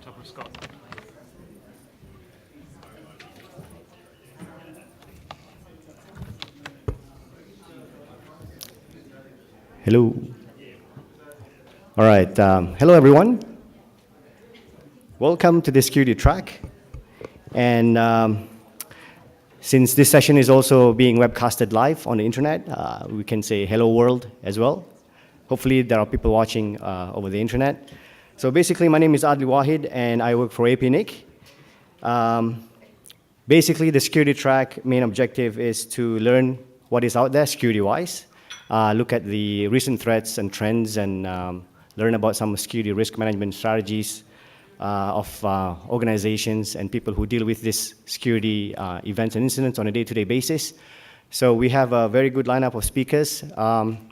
on top of Scott. Hello. All right. Hello, everyone. Welcome to the security track. And since this session is also being webcasted live on the internet, we can say hello world as well. Hopefully, there are people watching over the internet. So basically, my name is Adli Wahid, and I work for APNIC. Basically, the security track main objective is to learn what is out there security-wise, look at the recent threats and trends, and learn about some security risk management strategies of organizations and people who deal with this security events and incidents on a day-to-day basis. So we have a very good lineup of speakers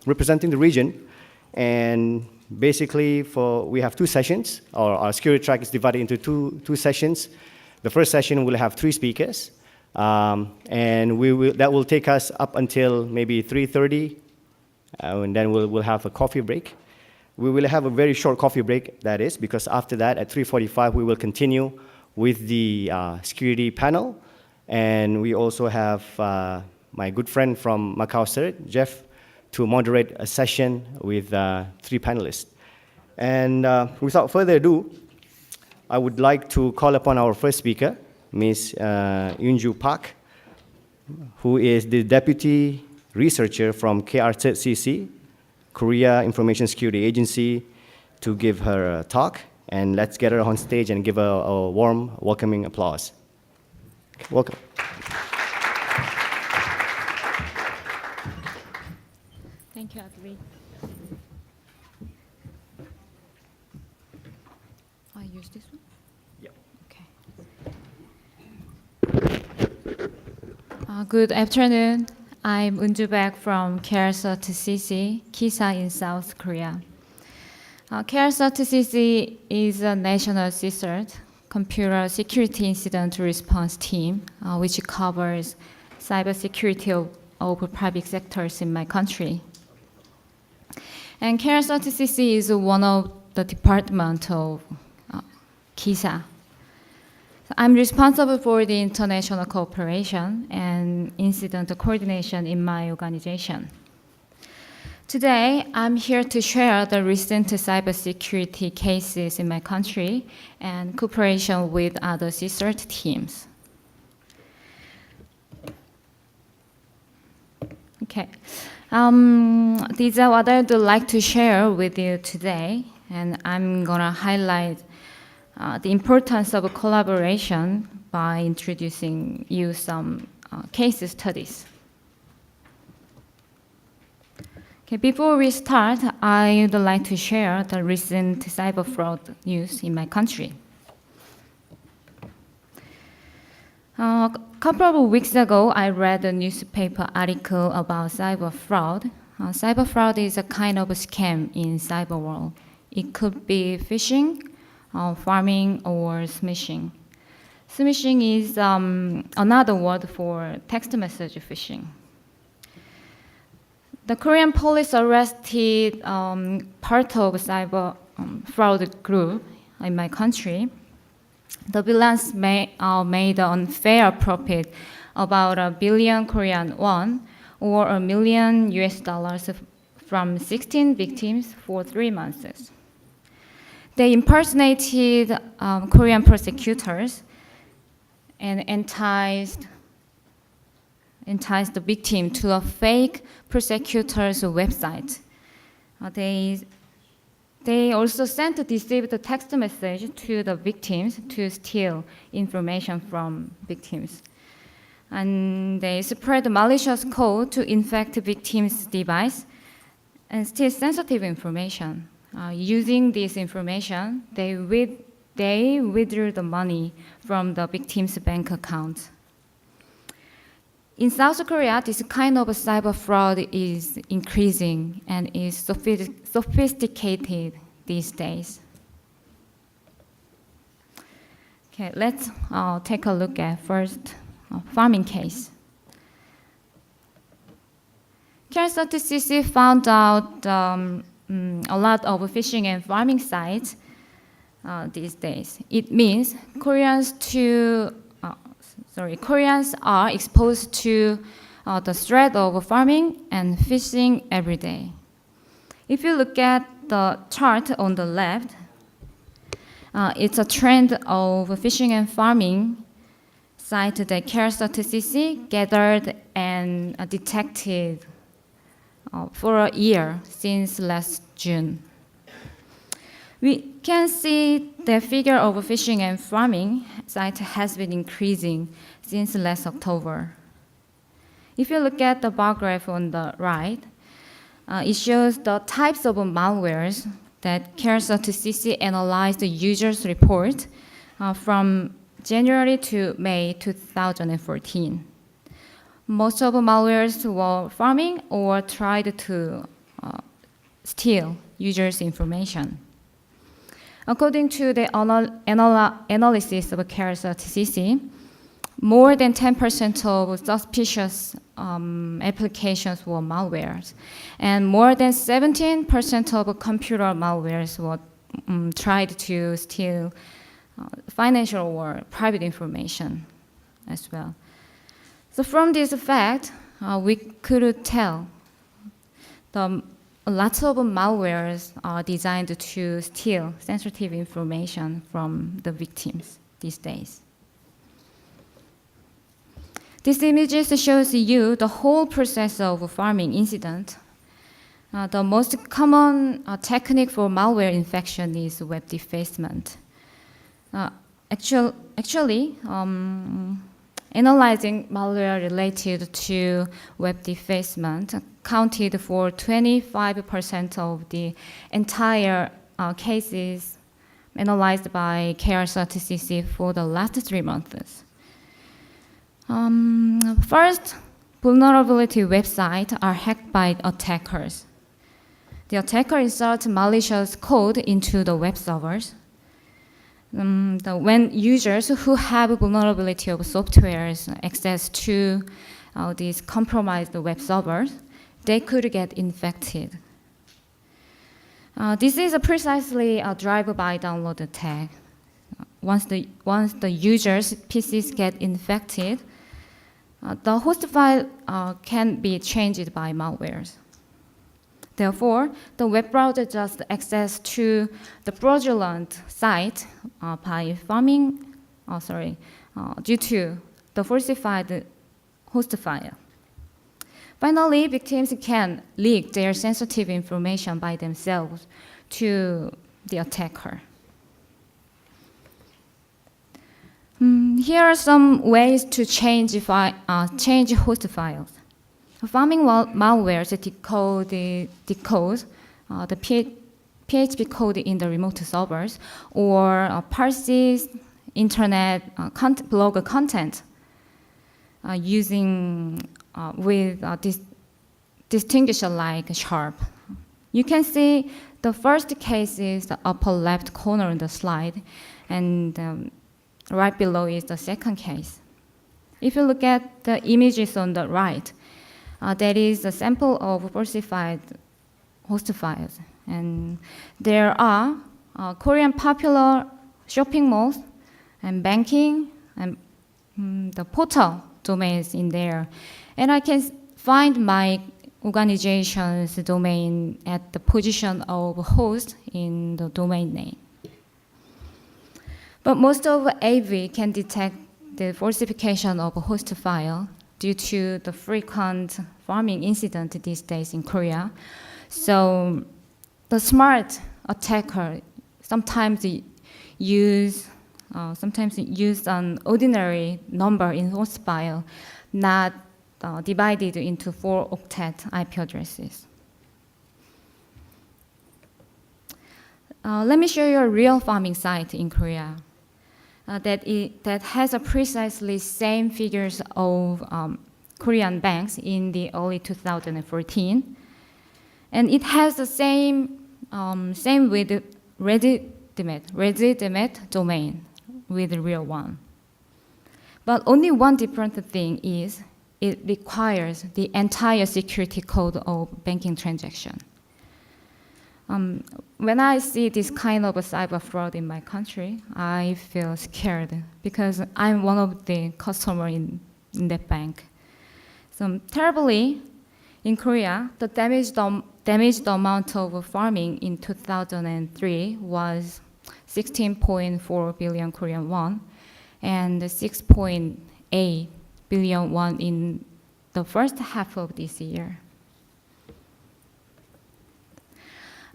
representing the region. And basically, we have two sessions. Our security track is divided into two sessions. The first session will have 3 speakers. And that will take us up until maybe 3:30. And then we'll have a coffee break. We will have a very short coffee break, that is, because after that, at 3:45, we will continue with the security panel. And we also have my good friend from Macau, Sir, Jeff, to moderate a session with 3 panelists. And without further ado, I would like to call upon our first speaker, Ms. Yoonju Park, who is the Deputy Researcher from KR-CC, Korea Information Security Agency, to give her a talk. And let's get her on stage and give her a warm, welcoming applause. Welcome. Thank you, Adli. I use this one? Yep. Okay. Good afternoon. I'm Unju Baek from KR-CC, KISA in South Korea. KR-CC is a national CSIRT, computer security incident response team, which covers cybersecurity of private sectors in my country. And KR-CC is one of the department of KISA. I'm responsible for the international cooperation and incident coordination in my organization. Today, I'm here to share the recent cybersecurity cases in my country and cooperation with other CSIRT teams. Okay. These are what I'd like to share with you today, and I'm gonna highlight the importance of collaboration by introducing you some case studies. Okay, before we start, I would like to share the recent cyber fraud news in my country. A couple of weeks ago, I read a newspaper article about cyber fraud. Cyber fraud is a kind of a scam in cyber world. It could be phishing, farming, or smishing. Smishing is another word for text message phishing. The Korean police arrested part of a cyber fraud group in my country. The villains made an unfair profit about 1 billion Korean won, or $1 million from 16 victims for 3 months. They impersonated Korean prosecutors and enticed the victim to a fake prosecutor's website. They also sent a deceived text message to the victims to steal information from victims. And they spread malicious code to infect victims' device and steal sensitive information. Using this information, they withdrew the money from the victim's bank account. In South Korea, this kind of cyber fraud is increasing and is sophisticated these days. Okay, let's take a look at first farming case. KR-CC found out a lot of fishing and farming sites these days. It means Koreans are exposed to the threat of farming and fishing every day. If you look at the chart on the left, it's a trend of fishing and farming site that CARES.cc gathered and detected for a year since last June. We can see the figure of fishing and farming site has been increasing since last October. If you look at the bar graph on the right, it shows the types of malwares that CARES.cc analyzed the users' report from January to May 2014. Most of the malwares were farming or tried to steal users' information. According to the analysis of CARES.cc, more than 10% of suspicious applications were malwares, and more than 17% of computer malwares were tried to steal financial or private information as well. So from this fact, we could tell lots of malwares are designed to steal sensitive information from the victims these days. This image shows you the whole process of a farming incident. The most common technique for malware infection is web defacement. Actually, analyzing malware related to web defacement accounted for 25% of the entire cases analyzed by CARES.cc for the last 3 months. First, vulnerability websites are hacked by attackers. The attacker inserts malicious code into the web servers. When users who have vulnerability of softwares access to these compromised web servers, they could get infected. This is precisely a drive-by download attack. Once the user's PCs get infected, the host file can be changed by malwares. Therefore, the web browser just access to the fraudulent site due to the falsified host file. Finally, victims can leak their sensitive information by themselves to the attacker. Here are some ways to change host files. Farming malwares decode the PHP code in the remote servers or parses internet blog content using with distinguisher like sharp. You can see the first case is the upper left corner in the slide, and right below is the second case. If you look at the images on the right, that is a sample of falsified host files. And there are Korean popular shopping malls and banking and the portal domains in there. And I can find my organization's domain at the position of host in the domain name. But most of AV can detect the falsification of a host file due to the frequent farming incident these days in Korea. So the smart attacker sometimes use an ordinary number in host file, not divided into 4 octet IP addresses. Let me show you a real farming site in Korea that has a precisely same figures of Korean banks in the early 2014, and it has the same with legitimate domain with the real one. But only one different thing is it requires the entire security code of banking transaction. When I see this kind of a cyber fraud in my country, I feel scared because I'm one of the customers in that bank. So terribly, in Korea, the damaged amount of farming in 2003 was 16.4 billion Korean won and 6.8 billion won in the first half of this year.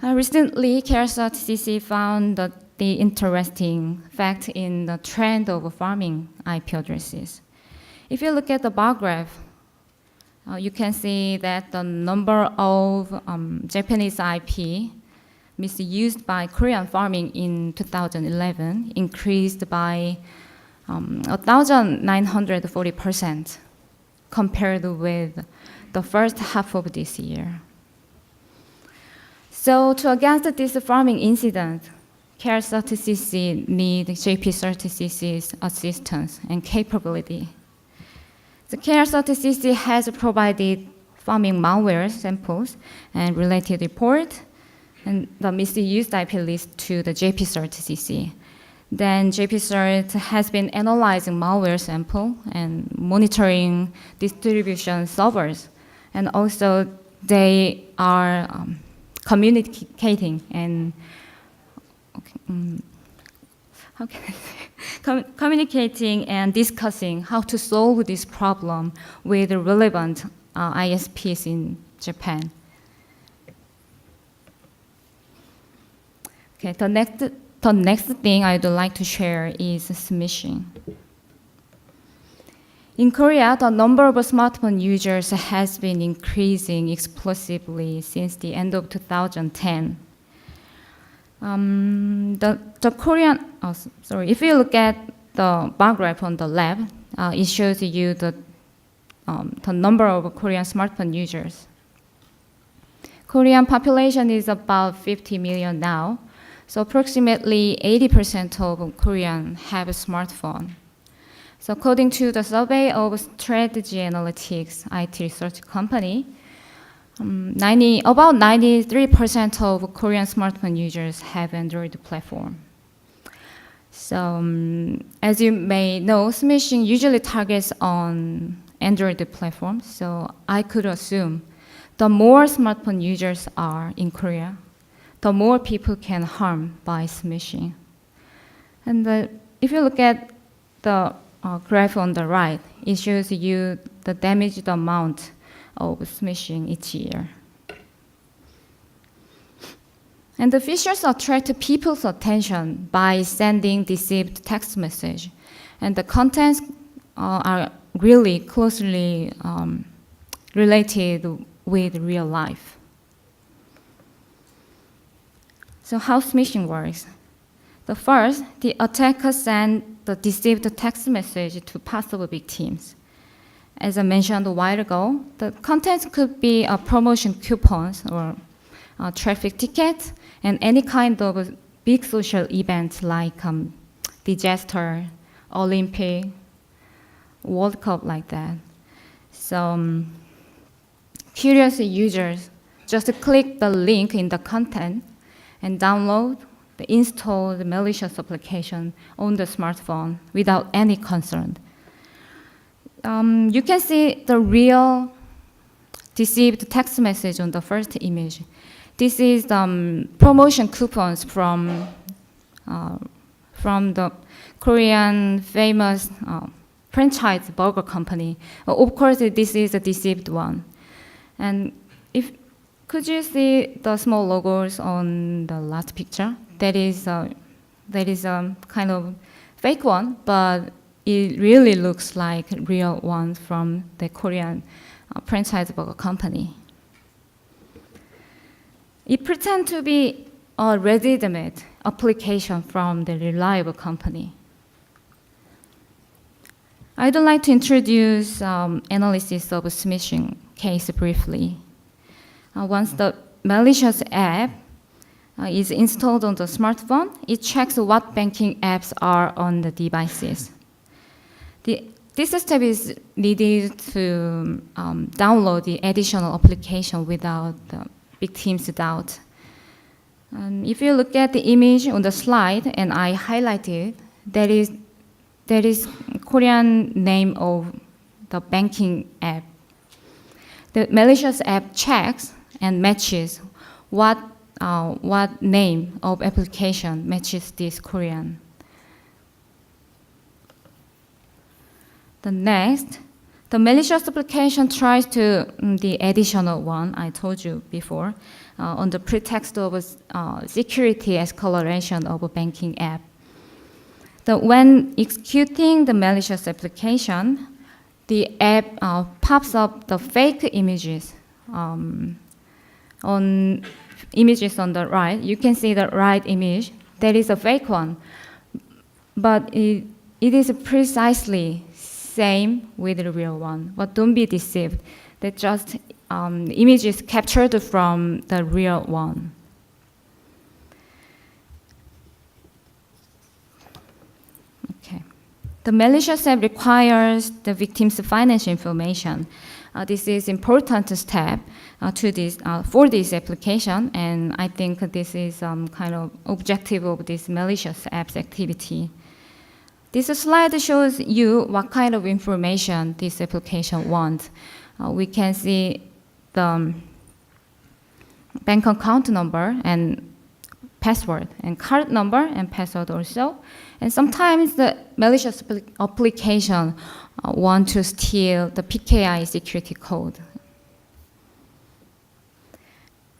Recently, CARES.cc found the interesting fact in the trend of farming IP addresses. If you look at the bar graph, you can see that the number of Japanese IP misused by Korean farming in 2011 increased by 1,940% compared with the first half of this year. So to against this farming incident, CARES.cc need JP.ccc's assistance and capability. The CARES.cc has provided farming malware samples and related report and the misused IP list to the JP.cc. Then JP.cert has been analyzing malware sample and monitoring distribution servers. And also they are communicating and how can I say? Communicating and discussing how to solve this problem with the relevant ISPs in Japan. Okay, the next thing I'd like to share is smishing. In Korea, the number of smartphone users has been increasing explosively since the end of 2010. If you look at the bar graph on the left, it shows you the number of Korean smartphone users. Korean population is about 50 million now, so approximately 80% of Koreans have a smartphone. So according to the survey of Strategy Analytics IT research company, about 93% of Korean smartphone users have Android platform. So as you may know, smishing usually targets on Android platforms. So I could assume the more smartphone users are in Korea, the more people can harm by smishing. And if you look at the graph on the right, it shows you the damaged amount of smishing each year. And the phishers attract people's attention by sending deceived text message. And the contents are really closely related with real life. So how smishing works? First, the attacker sends the deceived text message to possible victims. As I mentioned a while ago, the contents could be promotion coupons or traffic tickets and any kind of big social event like disaster, Olympic, World Cup like that. So curious users just click the link in the content and install the malicious application on the smartphone without any concern. You can see the real deceived text message on the first image. This is promotion coupons from the Korean famous franchise burger company. Of course, this is a deceived one. And could you see the small logos on the last picture? That is kind of fake one, but it really looks like real one from the Korean franchise burger company. It pretends to be a legitimate application from the reliable company. I'd like to introduce analysis of a smishing case briefly. Once the malicious app is installed on the smartphone, it checks what banking apps are on the devices. This step is needed to download the additional application without the victim's doubt. If you look at the image on the slide, and I highlighted, that is Korean name of the banking app. The malicious app checks and matches what name of application matches this Korean. The next, the malicious application tries to the additional one I told you before, on the pretext of security acceleration of a banking app. When executing the malicious application, the app pops up the fake images. On images on the right, you can see the right image. That is a fake one, but it is precisely same with the real one. But don't be deceived. That just images captured from the real one. Okay. The malicious app requires the victim's financial information. This is important step for this application, and I think this is kind of objective of this malicious app's activity. This slide shows you what kind of information this application wants. We can see the bank account number and password, and card number and password also. And sometimes the malicious application want to steal the PKI security code.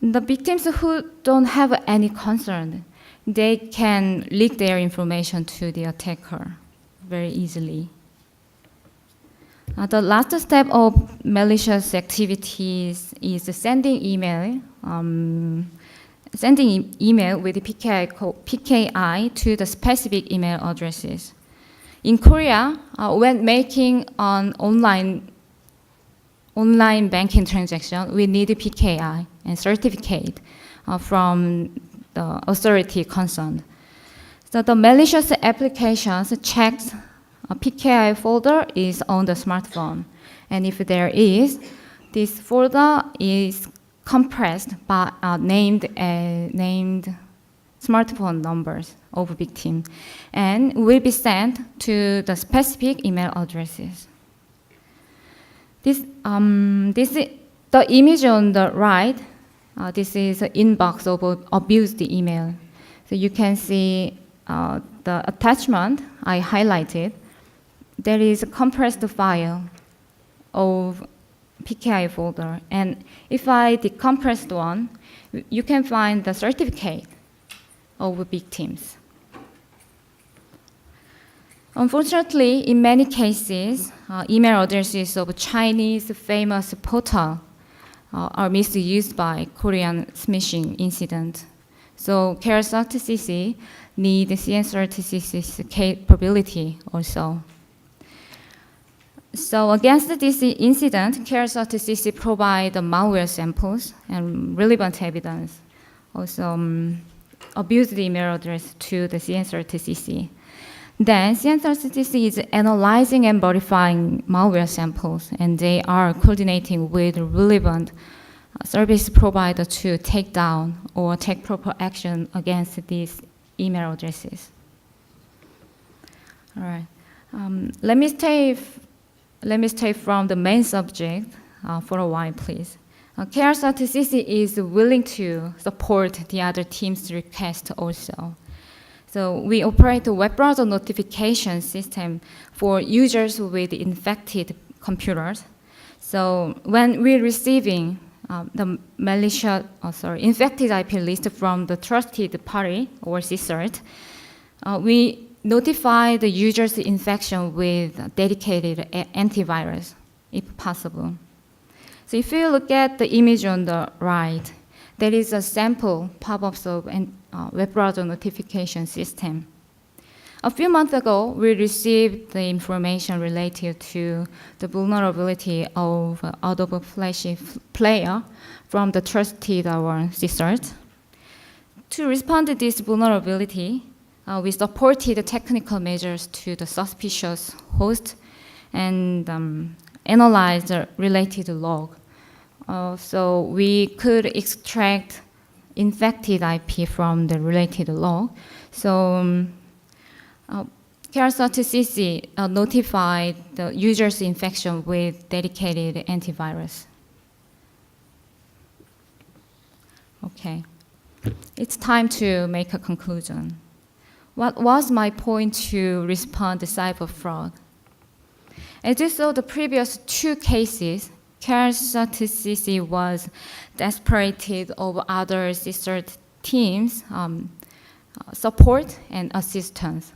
The victims who don't have any concern, they can leak their information to the attacker very easily. The last step of malicious activities is sending email with PKI to the specific email addresses. In Korea, when making an online banking transaction, we need a PKI and certificate from the authority concerned. So the malicious applications checks a PKI folder is on the smartphone, and if there is, this folder is compressed by named smartphone numbers of victim, and will be sent to the specific email addresses. The image on the right. This is an inbox of abused email. So you can see the attachment I highlighted. There is a compressed file of PKI folder. And if I decompress one, you can find the certificate of victims. Unfortunately, in many cases, email addresses of Chinese famous portal are misused by Korean smishing incident. So CARE-CC need CN-CC's capability also. So against this incident, CARE-CC provide the malware samples and relevant evidence. Also abuse the email address to the CN-CCC. Then CN-CCC is analyzing and verifying malware samples, and they are coordinating with relevant service provider to take down or take proper action against these email addresses. All right. Let me stay from the main subject for a while, please. CARE-CC is willing to support the other team's request also. So we operate a web browser notification system for users with infected computers. So when we're receiving the infected IP list from the trusted party or CSIRT, we notify the user's infection with dedicated antivirus, if possible. So if you look at the image on the right, there is a sample pop-ups of web browser notification system. A few months ago, we received the information related to the vulnerability of Adobe Flash Player from the trusted CSIRT. To respond to this vulnerability, we supported the technical measures to the suspicious host and analyzed the related log. So we could extract infected IP from the related log. So KR30CC notified the user's infection with dedicated antivirus. Okay, it's time to make a conclusion. What was my point to respond to cyber fraud? As you saw the previous two cases, KR30CC was desperate of other sister teams' support and assistance.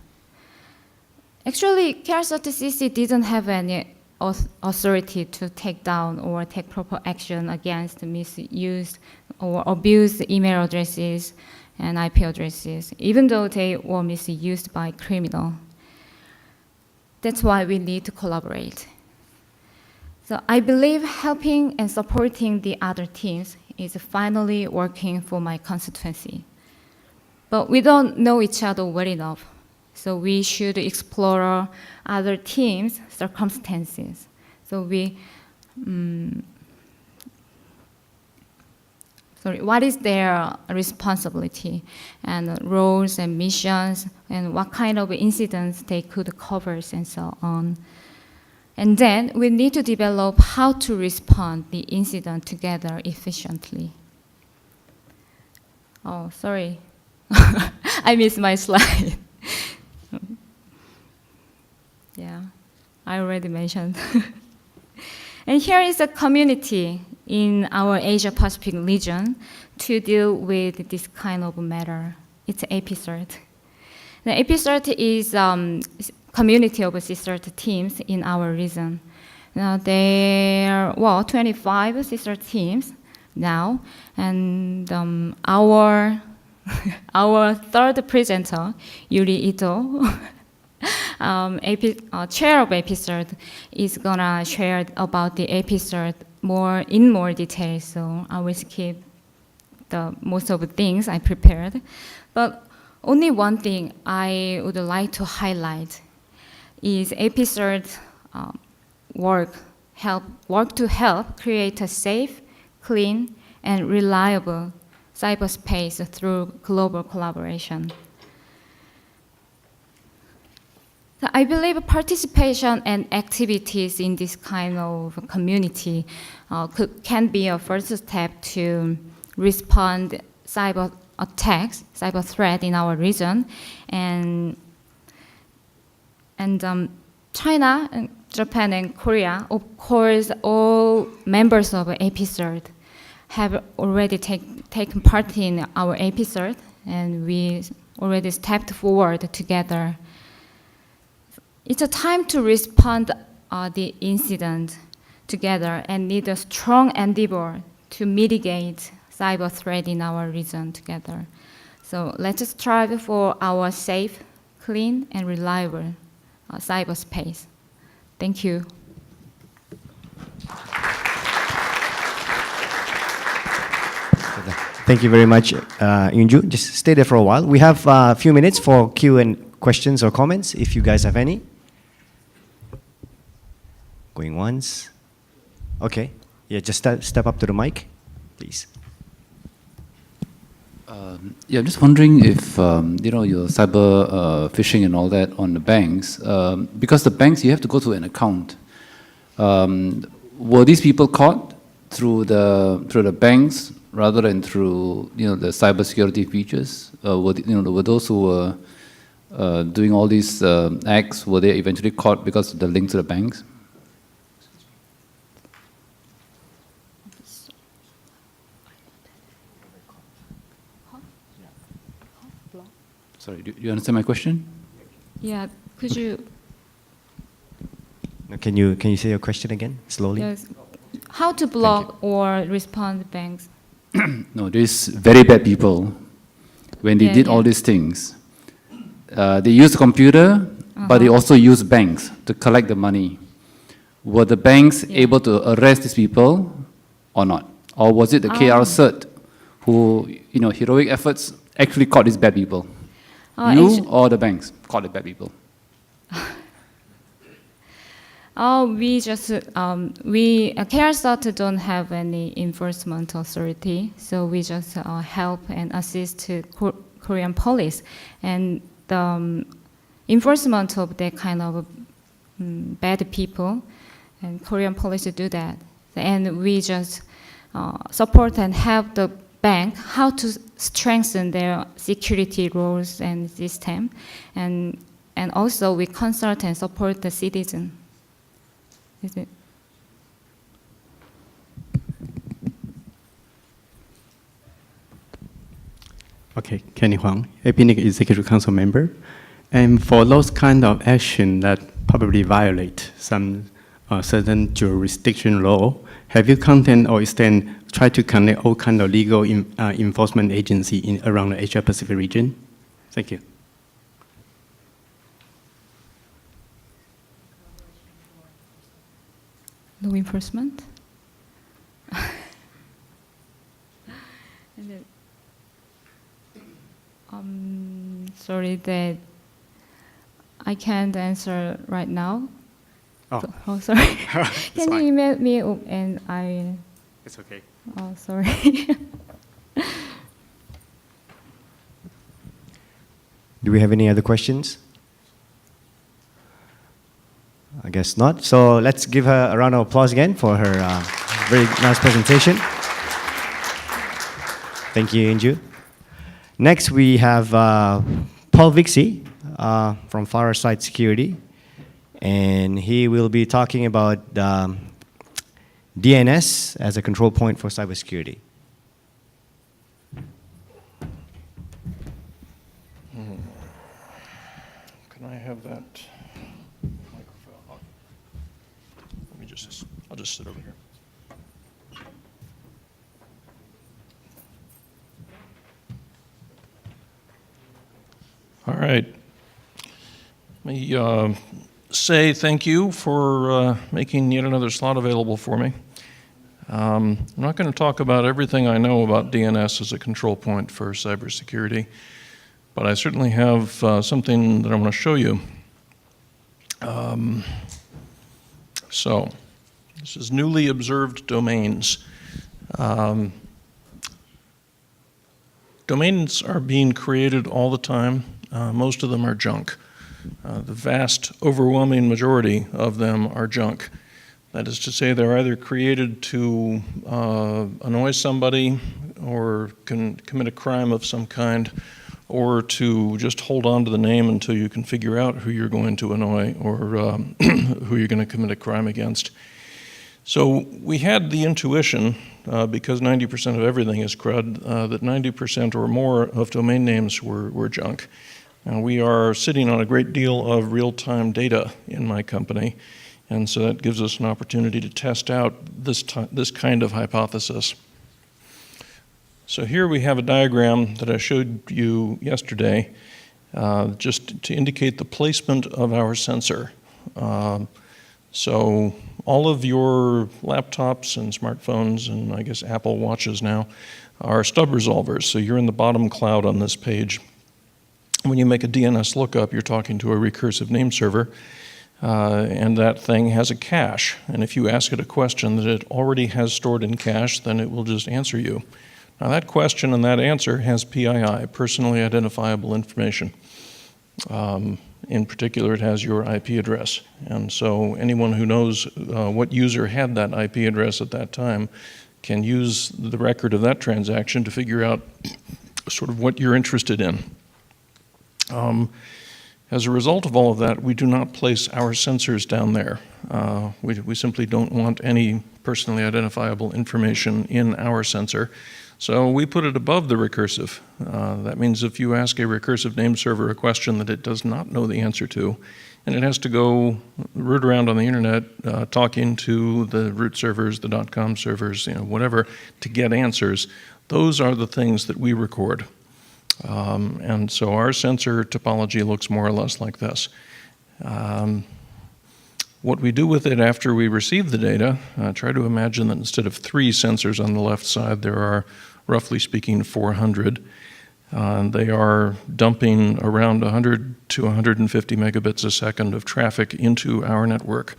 Actually, KR30CC didn't have any authority to take down or take proper action against misused or abused email addresses and IP addresses, even though they were misused by criminals. That's why we need to collaborate. So I believe helping and supporting the other teams is finally working for my constituency. But we don't know each other well enough, so we should explore other teams' circumstances. So what is their responsibility and roles and missions and what kind of incidents they could cover and so on. And then we need to develop how to respond the incident together efficiently. Oh, sorry. I missed my slide. Yeah, I already mentioned. And here is a community in our Asia-Pacific region to deal with this kind of matter. It's APCERT. The APCERT is community of sister teams in our region. Now there are 25 sister teams now, and our third presenter, Yuri Ito, chair of APCERT, is gonna share about the APCERT in more detail. So I will skip the most of the things I prepared, but only one thing I would like to highlight is APCERT work to help create a safe, clean, and reliable cyberspace through global collaboration. So I believe participation and activities in this kind of community can be a first step to respond cyber attacks, cyber threat in our region, and China, and Japan, and Korea, of course, all members of APCERT have already taken part in our APCERT, and we already stepped forward together. It's a time to respond the incident together and need a strong endeavor to mitigate cyber threat in our region together. So let's strive for our safe, clean, and reliable cyberspace. Thank you. Thank you very much, Yunju. Just stay there for a while. We have a few minutes for Q&A questions or comments, if you guys have any. Going once. Okay. Yeah, just step up to the mic, please. Yeah, I'm just wondering if, your cyber phishing and all that on the banks, because the banks, you have to go to an account. Were these people caught through the banks rather than through, the cybersecurity features? Were those who were doing all these acts, were they eventually caught because of the link to the banks? Sorry, do you understand my question? Yeah, could you? Can you say your question again, slowly? Yes. How to block or respond to banks? No, these very bad people, when they did all these things, they used the computer, but they also used banks to collect the money. Were the banks able to arrest these people or not? Or was it the KR CERT who, heroic efforts actually caught these bad people? You or the banks caught the bad people? We just KRSAT don't have any enforcement authority, so we just help and assist to Korean police, and the enforcement of that kind of bad people, and Korean police do that, and we just support and help the bank how to strengthen their security rules and system, and also we consult and support the citizen. Is it? Okay, Kenny Huang, APNIC Executive Council member. And for those kind of action that probably violate some certain jurisdiction law, have you contact or try to connect all kind of legal enforcement agency around the Asia Pacific region? Thank you. Law enforcement? Sorry that I can't answer right now. Oh, sorry. Can fine. you email me and I? It's okay. Oh, sorry. Do we have any other questions? I guess not. So let's give her a round of applause again for her very nice presentation. Thank you, Inju. Next, we have Paul Vixie from Fireside Security, and he will be talking about DNS as a control point for cybersecurity. Can I have that microphone? I'll just sit over here. All right. Let me say thank you for making yet another slot available for me. I'm not going to talk about everything I know about DNS as a control point for cybersecurity, but I certainly have something that I want to show you. So, this is newly observed domains. Domains are being created all the time. Most of them are junk. The vast, overwhelming majority of them are junk. That is to say, they're either created to annoy somebody or can commit a crime of some kind, or to just hold on to the name until you can figure out who you're going to annoy or who you're going to commit a crime against. So we had the intuition, because 90% of everything is CRUD, that 90% or more of domain names were junk. Now, we are sitting on a great deal of real-time data in my company, and so that gives us an opportunity to test out this kind of hypothesis. So here we have a diagram that I showed you yesterday, just to indicate the placement of our sensor. So all of your laptops and smartphones, and I guess Apple Watches now, are stub resolvers. So you're in the bottom cloud on this page. When you make a DNS lookup, you're talking to a recursive name server, and that thing has a cache. And if you ask it a question that it already has stored in cache, then it will just answer you. Now that question and that answer has PII, personally identifiable information. In particular, it has your IP address. And so anyone who knows what user had that IP address at that time can use the record of that transaction to figure out sort of what you're interested in. As a result of all of that, we do not place our sensors down there. We simply don't want any personally identifiable information in our sensor. So we put it above the recursive. That means if you ask a recursive name server a question that it does not know the answer to, and it has to go root around on the internet talking to the root servers, the .com servers, whatever, to get answers, those are the things that we record. And so our sensor topology looks more or less like this. What we do with it after we receive the data, try to imagine that instead of 3 sensors on the left side, there are, roughly speaking, 400. They are dumping around 100 to 150 megabits a second of traffic into our network.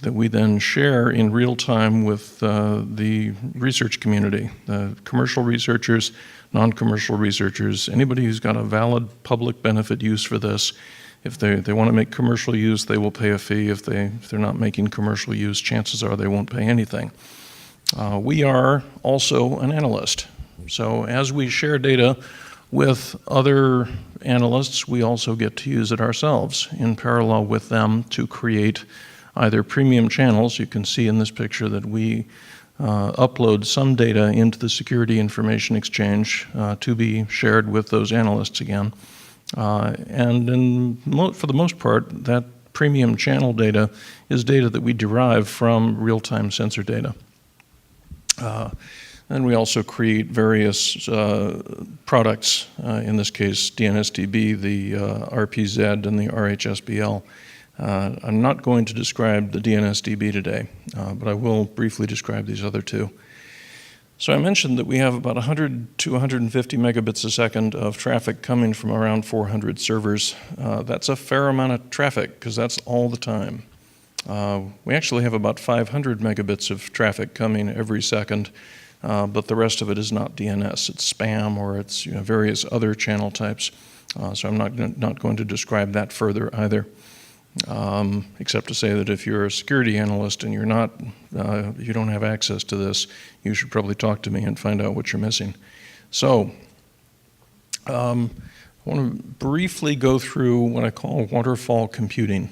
that we then share in real time with the research community, the commercial researchers, non-commercial researchers, anybody who's got a valid public benefit use for this. If they want to make commercial use, they will pay a fee. If they're not making commercial use, chances are they won't pay anything. We are also an analyst. So as we share data with other analysts, we also get to use it ourselves in parallel with them to create either premium channels. You can see in this picture that we upload some data into the Security Information Exchange to be shared with those analysts again. And for the most part, that premium channel data is data that we derive from real-time sensor data. And we also create various products, in this case DNSDB, the RPZ, and the RHSBL. I'm not going to describe the DNSDB today, but I will briefly describe these other two. So I mentioned that we have about 100 to 150 megabits a second of traffic coming from around 400 servers. That's a fair amount of traffic, because that's all the time. We actually have about 500 megabits of traffic coming every second, but the rest of it is not DNS. It's spam, or it's various other channel types. So I'm not going to describe that further either. Except to say that if you're a security analyst and you don't have access to this, you should probably talk to me and find out what you're missing. So, I want to briefly go through what I call waterfall computing.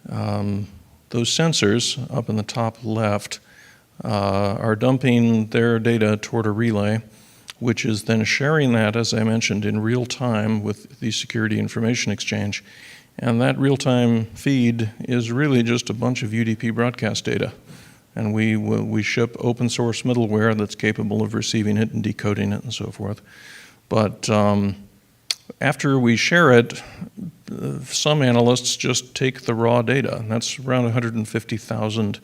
Those sensors up in the top left are dumping their data toward a relay, which is then sharing that, as I mentioned, in real time with the Security Information Exchange. And that real-time feed is really just a bunch of UDP broadcast data. And we ship open source middleware that's capable of receiving it and decoding it and so forth. But after we share it, some analysts just take the raw data, and that's around 150,000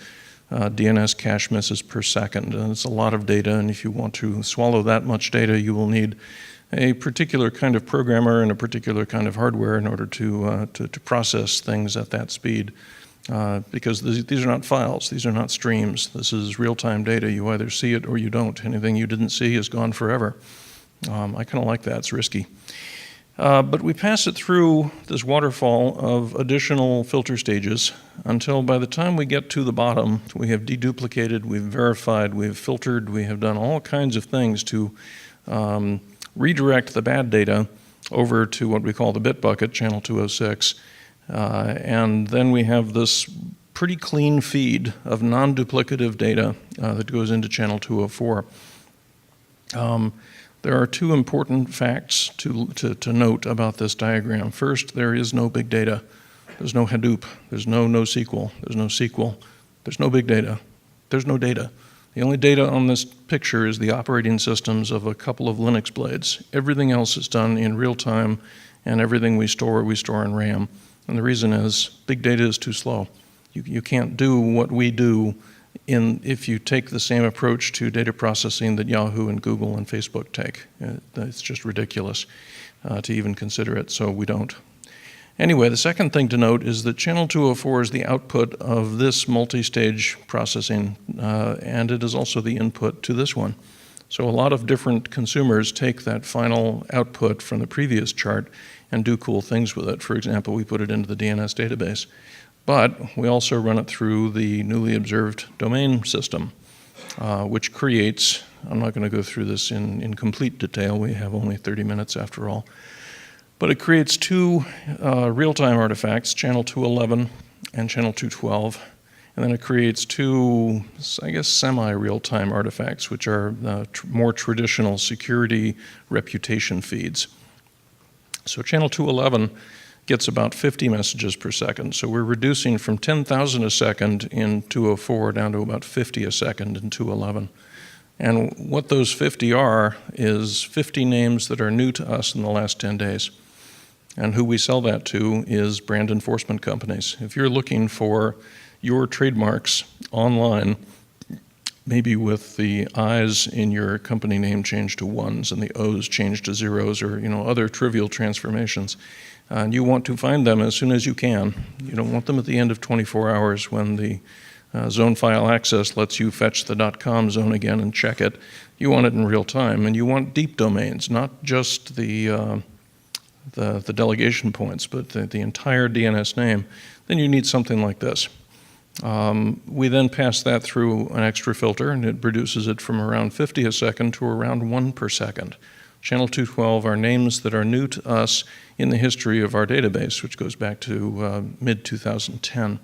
DNS cache misses per second. And it's a lot of data, and if you want to swallow that much data, you will need a particular kind of programmer and a particular kind of hardware in order to process things at that speed. Because these are not files, these are not streams. This is real-time data. You either see it or you don't. Anything you didn't see is gone forever. I kind of like that. It's risky. But we pass it through this waterfall of additional filter stages until by the time we get to the bottom, we have deduplicated, we've verified, we've filtered, we have done all kinds of things to redirect the bad data over to what we call the bit bucket, channel 206. And then we have this pretty clean feed of non-duplicative data that goes into channel 204. There are two important facts to note about this diagram. First, there is no big data. There's no Hadoop. There's no NoSQL. There's no SQL. There's no big data. There's no data. The only data on this picture is the operating systems of a couple of Linux blades. Everything else is done in real time, and everything we store in RAM. And the reason is big data is too slow. You can't do what we do if you take the same approach to data processing that Yahoo and Google and Facebook take. It's just ridiculous to even consider it, so we don't. Anyway, the second thing to note is that channel 204 is the output of this multi-stage processing, and it is also the input to this one. So a lot of different consumers take that final output from the previous chart and do cool things with it. For example, we put it into the DNS database. But we also run it through the newly observed domain system, which creates, I'm not going to go through this in complete detail, we have only 30 minutes after all, but it creates two real-time artifacts, channel 211 and channel 212, and then it creates two, I guess, semi-real-time artifacts, which are more traditional security reputation feeds. So channel 211 gets about 50 messages per second. So we're reducing from 10,000 a second in 204 down to about 50 a second in 211. And what those 50 are is 50 names that are new to us in the last 10 days. And who we sell that to is brand enforcement companies. If you're looking for your trademarks online, maybe with the I's in your company name changed to ones and the O's changed to zeros, or other trivial transformations, and you want to find them as soon as you can. You don't want them at the end of 24 hours when the Zone file access lets you fetch the .com zone again and check it. You want it in real time, and you want deep domains, not just the delegation points, but the entire DNS name. Then you need something like this. We then pass that through an extra filter, and it reduces it from around 50 a second to around 1 per second. Channel 212 are names that are new to us in the history of our database, which goes back to mid-2010.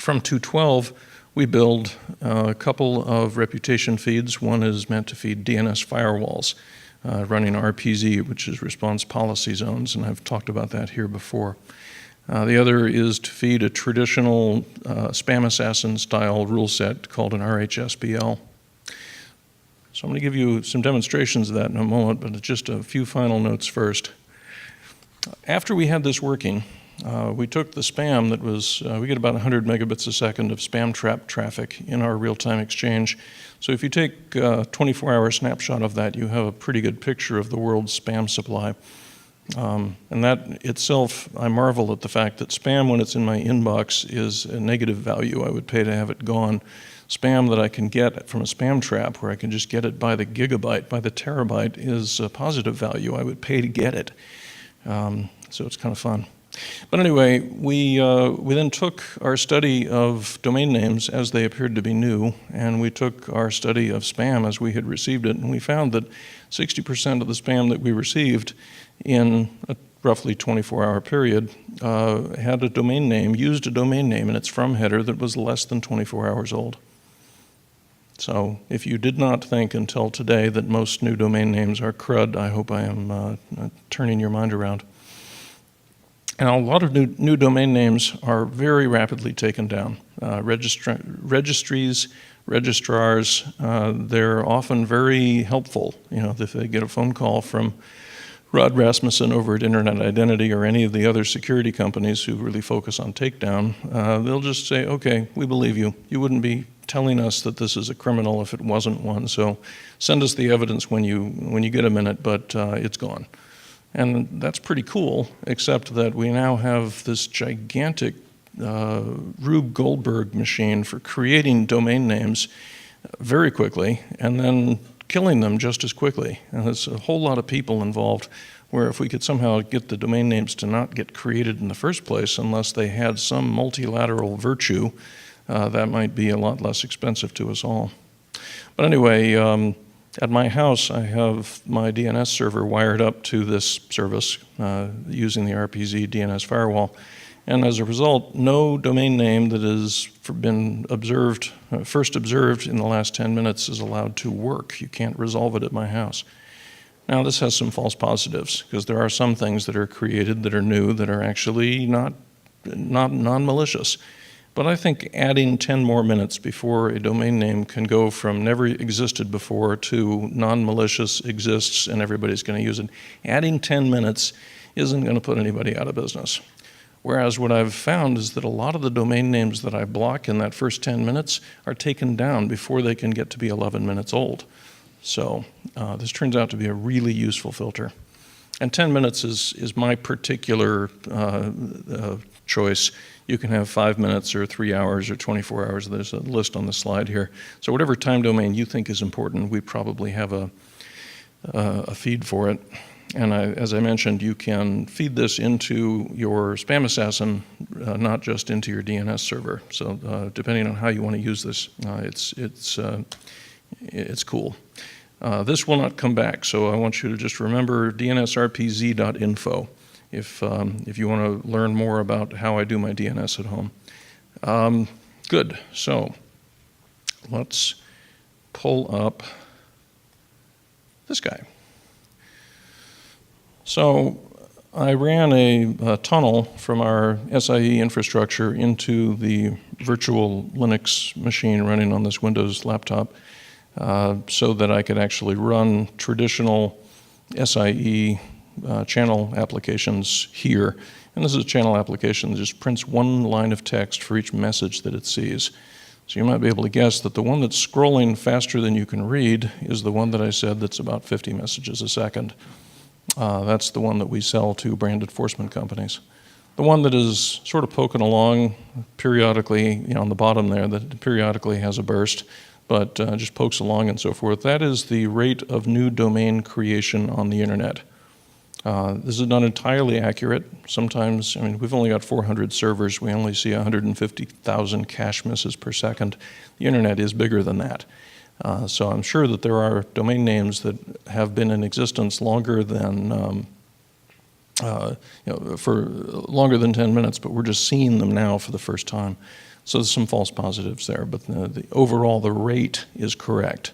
From 212, we build a couple of reputation feeds. One is meant to feed DNS firewalls, running RPZ, which is response policy zones, and I've talked about that here before. The other is to feed a traditional spam assassin style rule set called an RHSBL. So I'm going to give you some demonstrations of that in a moment, but just a few final notes first. After we had this working, we took the spam that was, we get about 100 megabits a second of spam trap traffic in our real-time exchange. So if you take a 24-hour snapshot of that, you have a pretty good picture of the world's spam supply. And that itself, I marvel at the fact that spam, when it's in my inbox, is a negative value. I would pay to have it gone. Spam that I can get from a spam trap, where I can just get it by the gigabyte, by the terabyte, is a positive value. I would pay to get it. So it's kind of fun. But anyway, we then took our study of domain names as they appeared to be new, and we took our study of spam as we had received it, and we found that 60% of the spam that we received in a roughly 24-hour period had a domain name, used a domain name in its from header that was less than 24 hours old. So if you did not think until today that most new domain names are crud, I hope I am turning your mind around. And a lot of new domain names are very rapidly taken down. Registries, registrars, they're often very helpful. You know, if they get a phone call from Rod Rasmussen over at Internet Identity or any of the other security companies who really focus on takedown, they'll just say, okay, we believe you. You wouldn't be telling us that this is a criminal if it wasn't one, so send us the evidence when you get a minute, but it's gone. And that's pretty cool, except that we now have this gigantic Rube Goldberg machine for creating domain names very quickly and then killing them just as quickly. And there's a whole lot of people involved, where if we could somehow get the domain names to not get created in the first place unless they had some multilateral virtue, that might be a lot less expensive to us all. But anyway, at my house, I have my DNS server wired up to this service using the RPZ DNS firewall. And as a result, no domain name that has been observed, first observed in the last 10 minutes is allowed to work. You can't resolve it at my house. Now, this has some false positives, because there are some things that are created that are new that are actually not non-malicious. But I think adding 10 more minutes before a domain name can go from never existed before to non-malicious exists and everybody's going to use it, adding 10 minutes isn't going to put anybody out of business. Whereas what I've found is that a lot of the domain names that I block in that first 10 minutes are taken down before they can get to be 11 minutes old. So this turns out to be a really useful filter. And 10 minutes is my particular choice. You can have 5 minutes or 3 hours or 24 hours. There's a list on the slide here. So whatever time domain you think is important, we probably have a feed for it. And as I mentioned, you can feed this into your spam assassin, not just into your DNS server. So depending on how you want to use this, it's cool. This will not come back, so I want you to just remember dnsrpz.info if you want to learn more about how I do my DNS at home. Good, so let's pull up this guy. So I ran a tunnel from our SIE infrastructure into the virtual Linux machine running on this Windows laptop so that I could actually run traditional SIE channel applications here. And this is a channel application that just prints one line of text for each message that it sees. So you might be able to guess that the one that's scrolling faster than you can read is the one that I said that's about 50 messages a second. That's the one that we sell to brand enforcement companies. The one that is sort of poking along periodically, on the bottom there, that periodically has a burst, but just pokes along and so forth, that is the rate of new domain creation on the internet. This is not entirely accurate. Sometimes, we've only got 400 servers. We only see 150,000 cache misses per second. The internet is bigger than that. So I'm sure that there are domain names that have been in existence longer than, for longer than 10 minutes, but we're just seeing them now for the first time. So there's some false positives there, but overall the rate is correct.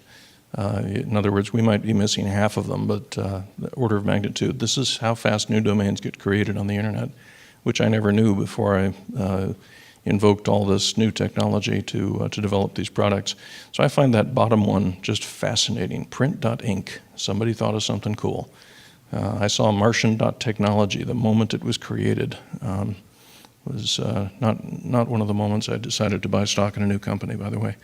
In other words, we might be missing half of them, but the order of magnitude. This is how fast new domains get created on the internet, which I never knew before I invoked all this new technology to develop these products. So I find that bottom one just fascinating. Print.inc. Somebody thought of something cool. I saw Martian.technology the moment it was created. Was not one of the moments I decided to buy stock in a new company, by the way.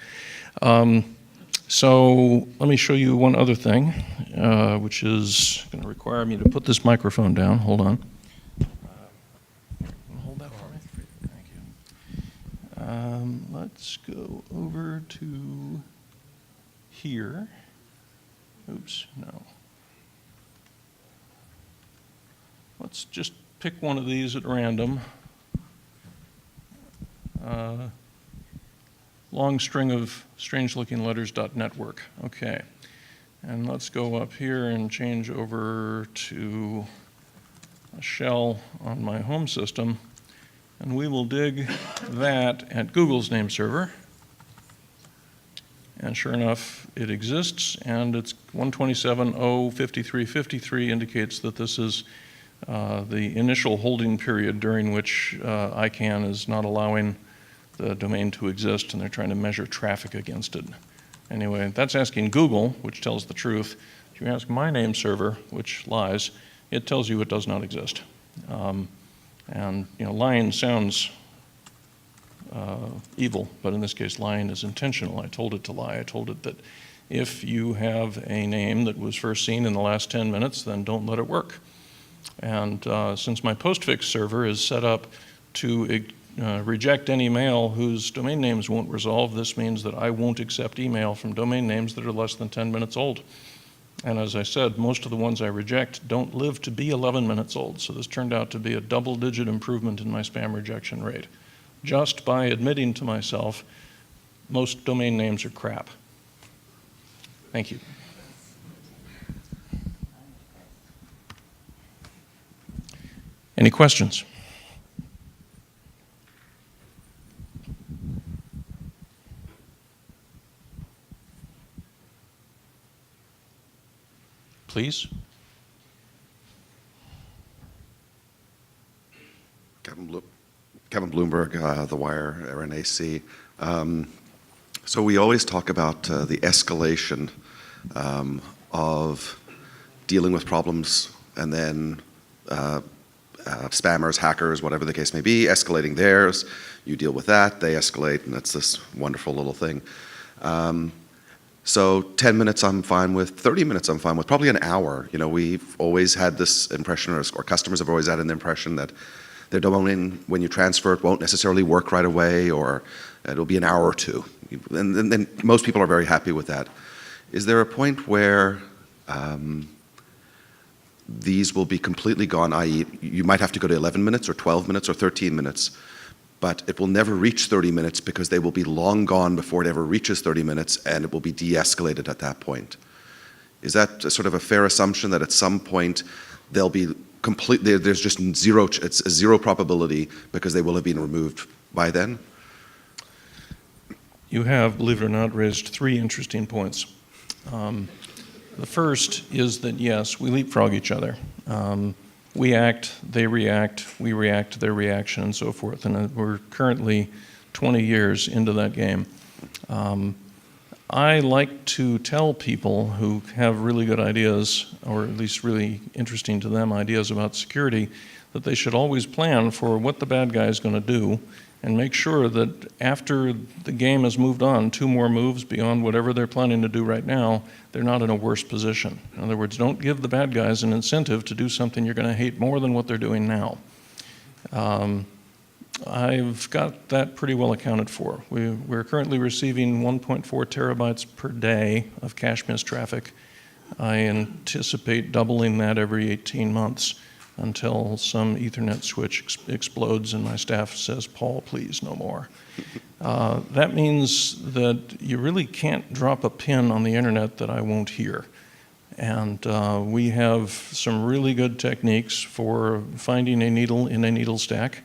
So let me show you one other thing, which is going to require me to put this microphone down. Hold on. Hold that for me. Thank you. Let's go over to here. Oops, no. Let's just pick one of these at random. Long string of strange-looking letters.network. Okay. And let's go up here and change over to a shell on my home system. And we will dig that at Google's name server. And sure enough, it exists, and it's 127.0.53.53 indicates that this is the initial holding period during which ICANN is not allowing the domain to exist, and they're trying to measure traffic against it. Anyway, that's asking Google, which tells the truth. If you ask my name server, which lies, it tells you it does not exist. And lying sounds evil, but in this case, lying is intentional. I told it to lie. I told it that if you have a name that was first seen in the last 10 minutes, then don't let it work. And since my postfix server is set up to reject any mail whose domain names won't resolve, this means that I won't accept email from domain names that are less than 10 minutes old. And as I said, most of the ones I reject don't live to be 11 minutes old, so this turned out to be a double-digit improvement in my spam rejection rate, just by admitting to myself most domain names are crap. Thank you. Any questions? Please. Kevin Bloomberg, The Wire, RNAC. So we always talk about the escalation of dealing with problems and then spammers, hackers, whatever the case may be, escalating theirs. You deal with that, they escalate, and it's this wonderful little thing. So 10 minutes I'm fine with, 30 minutes I'm fine with, probably an hour. We've always had this impression, or customers have always had an impression that their domain, when you transfer it, won't necessarily work right away, or it'll be an hour or two. And most people are very happy with that. Is there a point where these will be completely gone, i.e. you might have to go to 11 minutes or 12 minutes or 13 minutes, but it will never reach 30 minutes because they will be long gone before it ever reaches 30 minutes, and it will be de-escalated at that point? Is that sort of a fair assumption that at some point they'll be there's just it's a zero probability because they will have been removed by then? You have, believe it or not, raised three interesting points. The first is that, yes, we leapfrog each other. We act, they react, we react to their reaction, and so forth. And we're currently 20 years into that game. I like to tell people who have really good ideas, or at least really interesting to them ideas about security, that they should always plan for what the bad guy is going to do, and make sure that after the game has moved on 2 more moves beyond whatever they're planning to do right now, they're not in a worse position. In other words, don't give the bad guys an incentive to do something you're going to hate more than what they're doing now. I've got that pretty well accounted for. We're currently receiving 1.4 terabytes per day of cache miss traffic. I anticipate doubling that every 18 months until some Ethernet switch explodes and my staff says, Paul, please, no more. That means that you really can't drop a pin on the internet that I won't hear. And we have some really good techniques for finding a needle in a needle stack.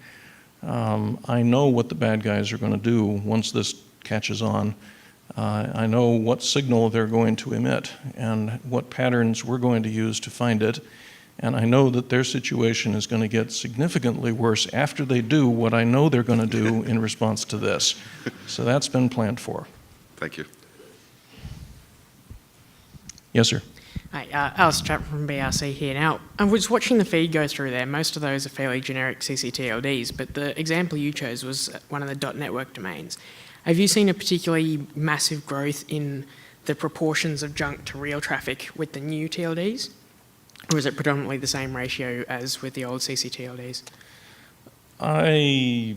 I know what the bad guys are going to do once this catches on. I know what signal they're going to emit and what patterns we're going to use to find it. And I know that their situation is going to get significantly worse after they do what I know they're going to do in response to this. So that's been planned for. Thank you. Yes, sir. Hi, Alice Chapman from BRC here. Now, I was watching the feed go through there. Most of those are fairly generic CCTLDs, but the example you chose was one of the .network domains. Have you seen a particularly massive growth in the proportions of junk to real traffic with the new TLDs? Or is it predominantly the same ratio as with the old CCTLDs? I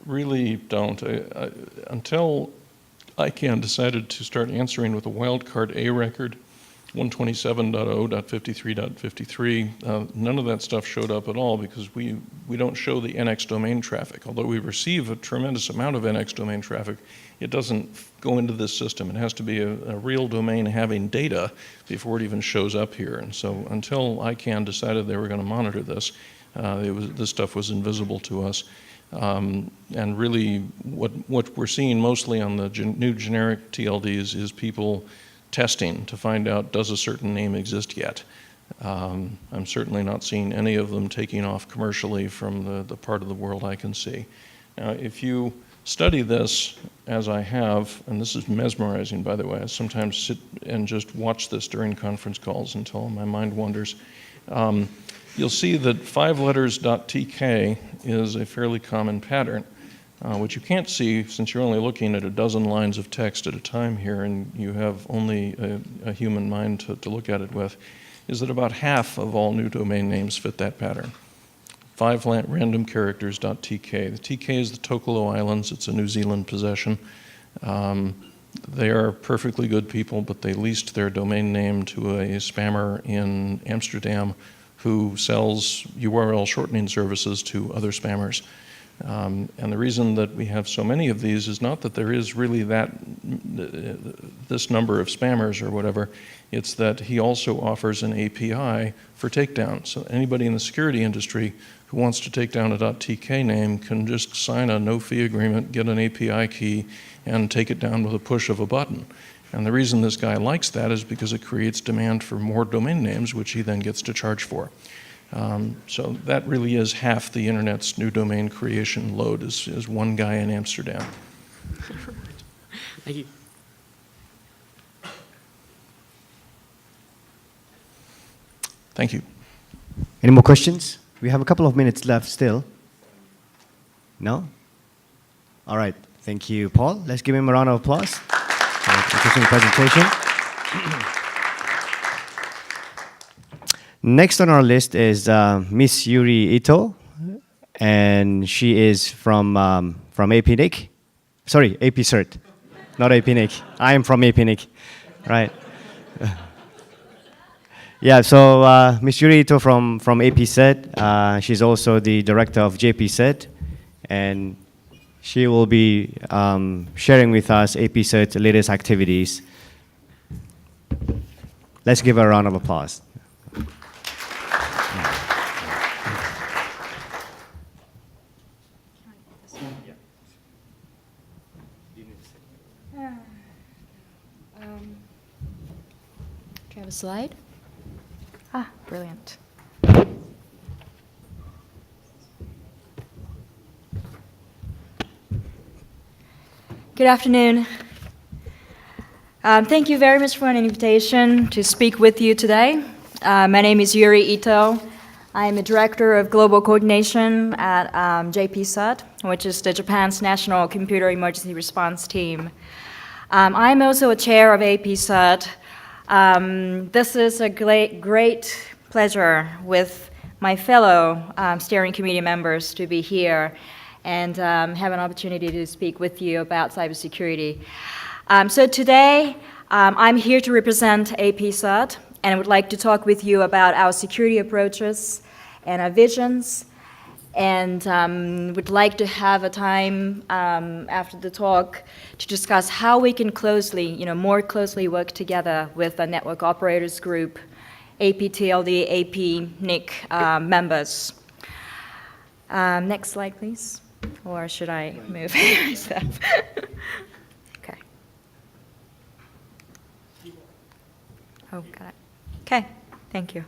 really don't. Until ICANN decided to start answering with a wildcard A record, 127.0.53.53, none of that stuff showed up at all because we don't show the NX domain traffic. Although we receive a tremendous amount of NX domain traffic, it doesn't go into this system. It has to be a real domain having data before it even shows up here. And so until ICANN decided they were going to monitor this, this stuff was invisible to us. And really what we're seeing mostly on the new generic TLDs is people testing to find out, does a certain name exist yet? I'm certainly not seeing any of them taking off commercially from the part of the world I can see. Now, if you study this, as I have, and this is mesmerizing, by the way, I sometimes sit and just watch this during conference calls until my mind wanders. You'll see that 5letters.tk is a fairly common pattern. What you can't see, since you're only looking at a dozen lines of text at a time here and you have only a human mind to look at it with, is that about half of all new domain names fit that pattern. 5randomcharacters.tk. The TK is the Tokelo Islands. It's a New Zealand possession. They are perfectly good people, but they leased their domain name to a spammer in Amsterdam who sells URL shortening services to other spammers. And the reason that we have so many of these is not that there is really this number of spammers or whatever, it's that he also offers an API for takedown. So anybody in the security industry who wants to take down a .tk name can just sign a no-fee agreement, get an API key, and take it down with a push of a button. And the reason this guy likes that is because it creates demand for more domain names, which he then gets to charge for. So that really is half the internet's new domain creation load is one guy in Amsterdam. Thank you. Thank you. Any more questions? We have a couple of minutes left still. No? All right. Thank you, Paul. Let's give him a round of applause for an interesting presentation. Next on our list is Miss Yuri Ito, and she is from APNIC. Sorry, APCert, not APNIC. I am from APNIC, right? Yeah, so Miss Yuri Ito from APCert. She's also the director of JPCert, and she will be sharing with us APCert's latest activities. Let's give her a round of applause. Do you have a slide? Ah, brilliant. Good afternoon. Thank you very much for an invitation to speak with you today. My name is Yuri Ito. I am a director of global coordination at JPCert, which is the Japan's National Computer Emergency Response Team. I'm also a chair of APCert. This is a great pleasure with my fellow steering committee members to be here and have an opportunity to speak with you about cybersecurity. So today, I'm here to represent APCert, and I would like to talk with you about our security approaches and our visions, and would like to have a time after the talk to discuss how we can more closely work together with the network operators group, APTLD, APNIC members. Next slide, please. Or should I move myself? Okay. Oh, got it. Okay, thank you.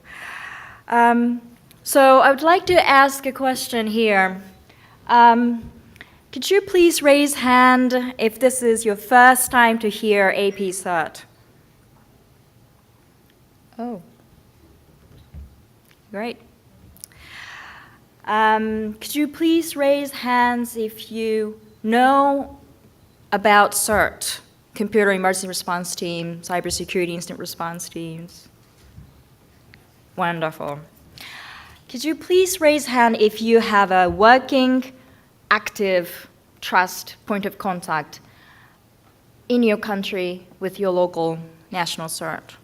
So I would like to ask a question here. Could you please raise hand if this is your first time to hear APCert? Oh, great. Could you please raise hands if you know about CERT, Computer Emergency Response Team, Cybersecurity Incident Response Teams? Wonderful. Could you please raise hand if you have a working, active, trust point of contact in your country with your local national CERT?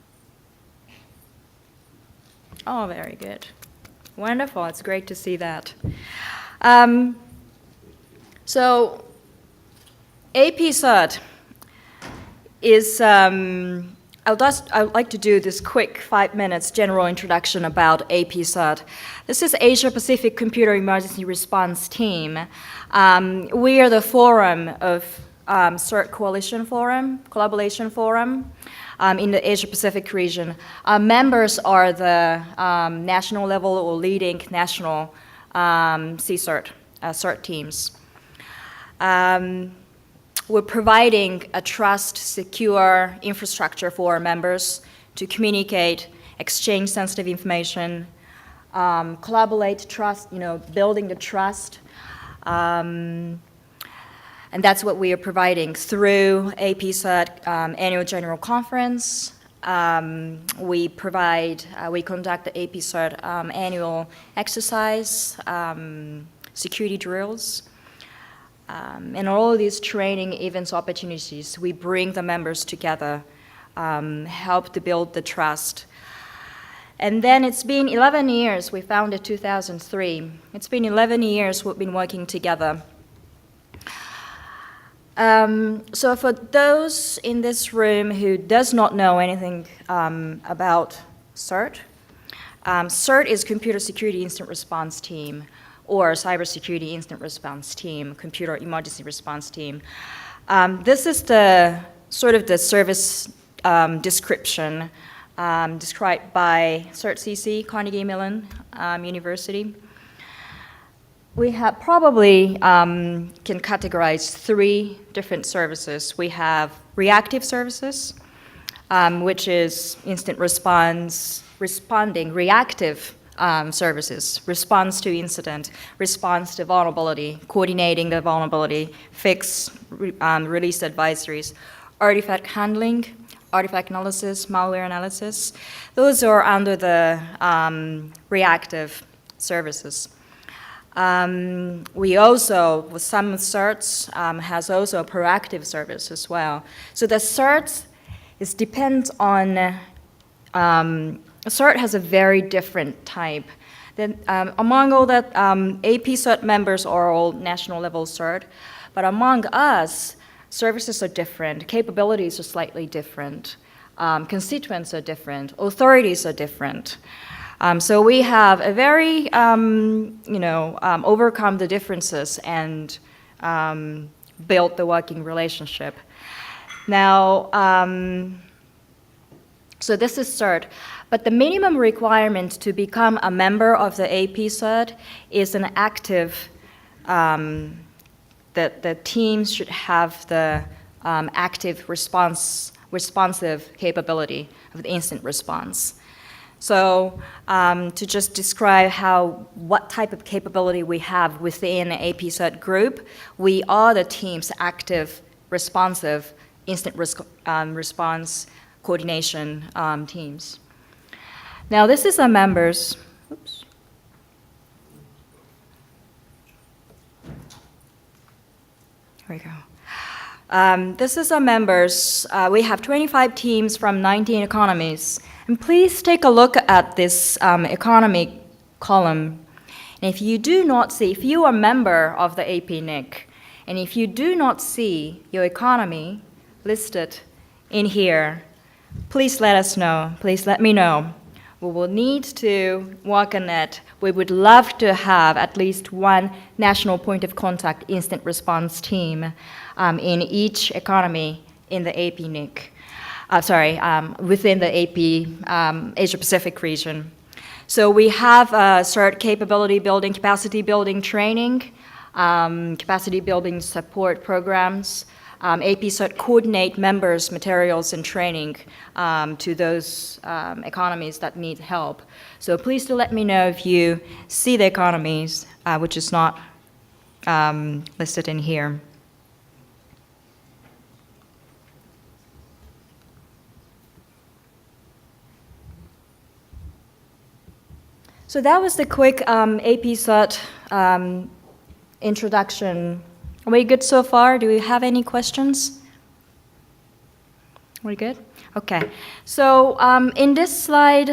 Oh, very good. Wonderful, it's great to see that. So APCert is, I'd like to do this quick 5 minutes general introduction about APCert. This is Asia Pacific Computer Emergency Response Team. We are the forum of CERT Coalition Forum, Collaboration Forum in the Asia Pacific region. Our members are the national level or leading national CCERT, CERT teams. We're providing a trust, secure infrastructure for our members to communicate, exchange sensitive information, collaborate, trust, building the trust. And that's what we are providing through APCert Annual General Conference. We conduct the APCert annual exercise, security drills. And all of these training events opportunities, we bring the members together, help to build the trust. And then it's been 11 years, we founded 2003. It's been 11 years we've been working together. So for those in this room who does not know anything about CERT, CERT is Computer Security Incident Response Team, or Cybersecurity Incident Response Team, Computer Emergency Response Team. This is the sort of the service description described by CERT-CC, Carnegie Mellon University. We have probably can categorize 3 different services. We have reactive services, which is incident response, responding, reactive services, response to incident, response to vulnerability, coordinating the vulnerability, fix, release advisories, artifact handling, artifact analysis, malware analysis. Those are under the reactive services. We also, with some CERTs, has also a proactive service as well. So the CERTs depends on CERT has a very different type. Then, among all that, APCert members are all national level CERT, but among us, services are different, capabilities are slightly different, constituents are different, authorities are different. So we have a very, overcome the differences and build the working relationship. Now, so this is CERT. But the minimum requirement to become a member of the APCert is an active, that the teams should have the active responsive capability of the instant response. So to just describe what type of capability we have within the APCert group, we are the team's active, responsive, instant response coordination teams. Now this is our members. Oops. Here we go. This is our members. We have 25 teams from 19 economies. And please take a look at this economy column. And if you do not see, if you are a member of the APNIC, and if you do not see your economy listed in here, please let us know. Please let me know. We will need to work on it. We would love to have at least one national point of contact instant response team in each economy in the APNIC. Within the AP Asia Pacific region. So we have CERT capability building, capacity building training, capacity building support programs. AP CERT coordinate members' materials and training to those economies that need help. So please do let me know if you see the economies, which is not listed in here. So that was the quick AP CERT introduction. Are we good so far? Do we have any questions? We good? Okay. So in this slide,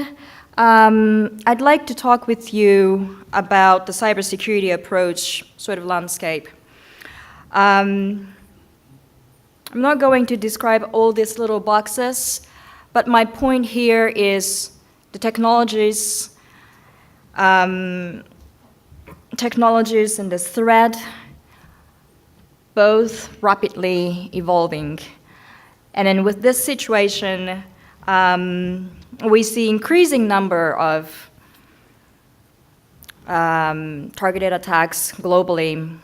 I'd like to talk with you about the cybersecurity approach sort of landscape. I'm not going to describe all these little boxes, but my point here is the technologies and the threat, both rapidly evolving. And then with this situation, we see increasing number of targeted attacks globally.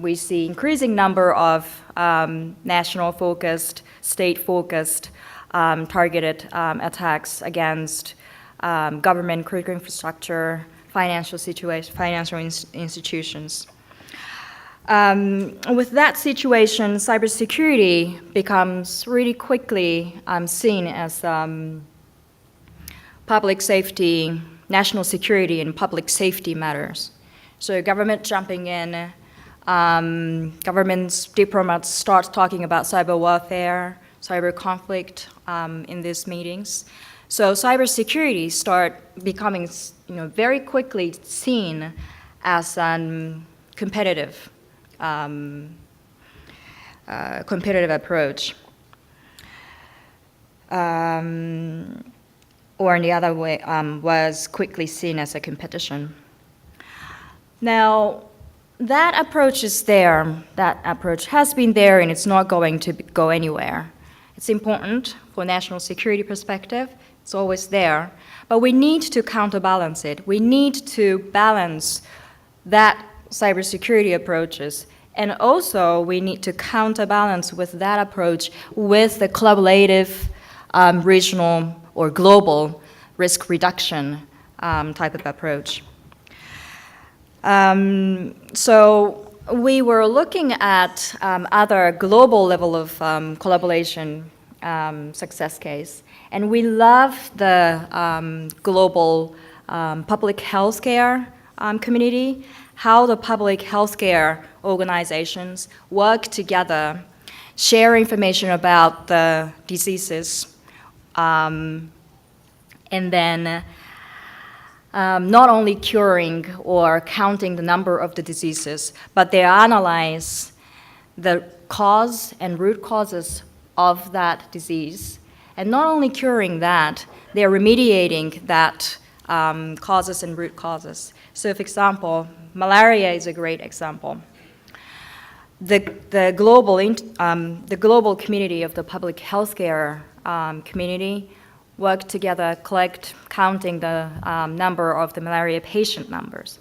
We see increasing number of national-focused, state-focused targeted attacks against government, critical infrastructure, financial institutions. With that situation, cybersecurity becomes really quickly seen as public safety, national security, and public safety matters. So government jumping in, government's diplomats start talking about cyber warfare, cyber conflict in these meetings. So cybersecurity start becoming, very quickly seen as a competitive approach, or in the other way, was quickly seen as a competition. Now, that approach is there. That approach has been there, and it's not going to go anywhere. It's important for national security perspective. It's always there, but we need to counterbalance it. We need to balance that cybersecurity approaches, and also we need to counterbalance with that approach with the collaborative, regional or global risk reduction type of approach. So we were looking at other global level of collaboration success case. And we love the global public healthcare community, how the public healthcare organizations work together, share information about the diseases, and then not only curing or counting the number of the diseases, but they analyze the cause and root causes of that disease. And not only curing that, they're remediating that causes and root causes. So for example, malaria is a great example. The global community of the public healthcare community work together, counting the number of the malaria patient numbers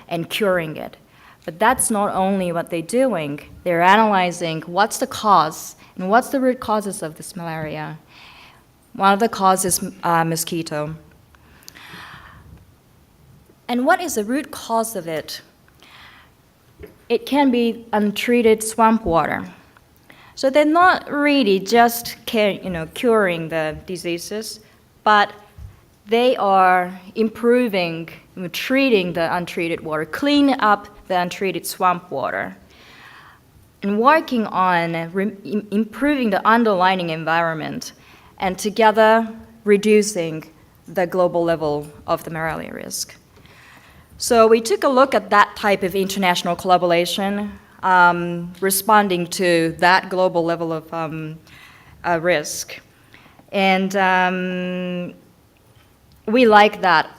and curing it. But that's not only what they're doing, they're analyzing what's the cause and what's the root causes of this malaria. One of the causes is mosquito. And what is the root cause of it? It can be untreated swamp water. So they're not really just curing the diseases, but they are improving, treating the untreated water, cleaning up the untreated swamp water. and working on improving the underlying environment and together reducing the global level of the malaria risk. So we took a look at that type of international collaboration, responding to that global level of risk. And we like that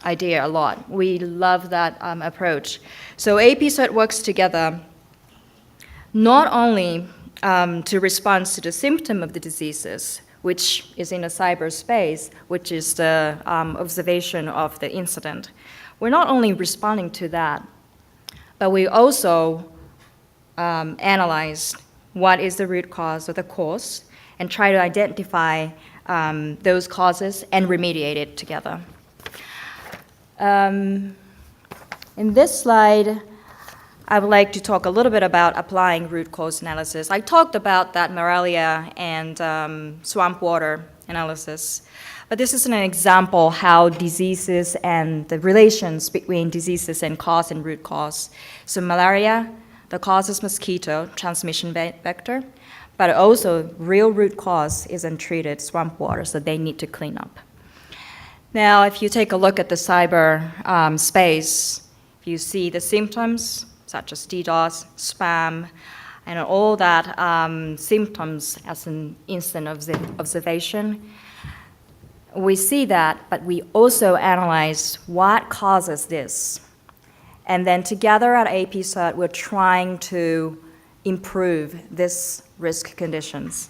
idea a lot. We love that approach. So APCERT works together not only to respond to the symptom of the diseases, which is in the cyberspace, which is the observation of the incident. We're not only responding to that, but we also analyze what is the root cause or the cause and try to identify those causes and remediate it together. In this slide, I would like to talk a little bit about applying root cause analysis. I talked about that malaria and swamp water analysis, but this is an example how diseases and the relations between diseases and cause and root cause. So malaria, the cause is mosquito, transmission vector, but also real root cause is untreated swamp water, so they need to clean up. Now, if you take a look at the cyber space, you see the symptoms, such as DDoS, spam, and all that symptoms as an instant observation. We see that, but we also analyze what causes this. And then together at APCERT, we're trying to improve this risk conditions.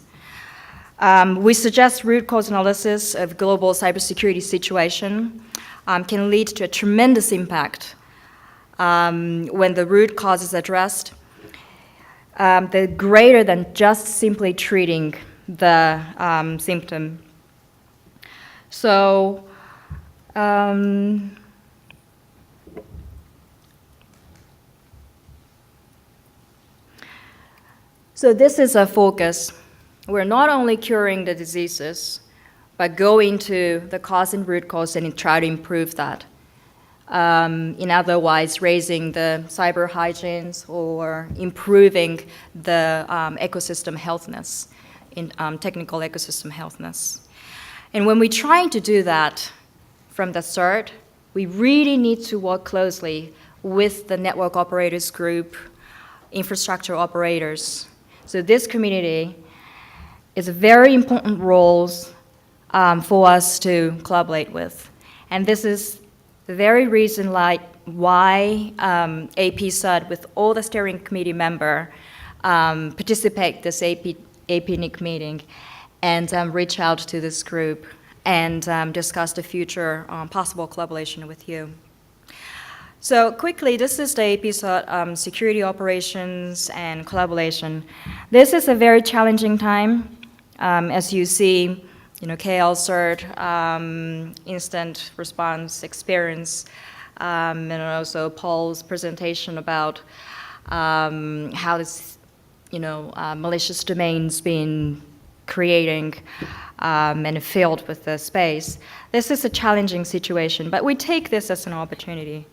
We suggest root cause analysis of global cybersecurity situation can lead to a tremendous impact when the root cause is addressed. The greater than just simply treating the symptom. So, so this is a focus. We're not only curing the diseases, but go into the cause and root cause and try to improve that. In otherwise raising the cyber hygienes or improving the ecosystem healthiness, in technical ecosystem healthiness. And when we're trying to do that from the start, we really need to work closely with the network operators group, infrastructure operators. So this community is a very important role for us to collaborate with. And this is the very reason why APCERT, with all the steering committee member, participate this APNIC meeting and reach out to this group and discuss the future possible collaboration with you. So quickly, this is the APCERT security operations and collaboration. This is a very challenging time. As you see, KL CERT, instant response experience, and also Paul's presentation about how this, malicious domains been creating and filled with the space. This is a challenging situation, but we take this as an opportunity.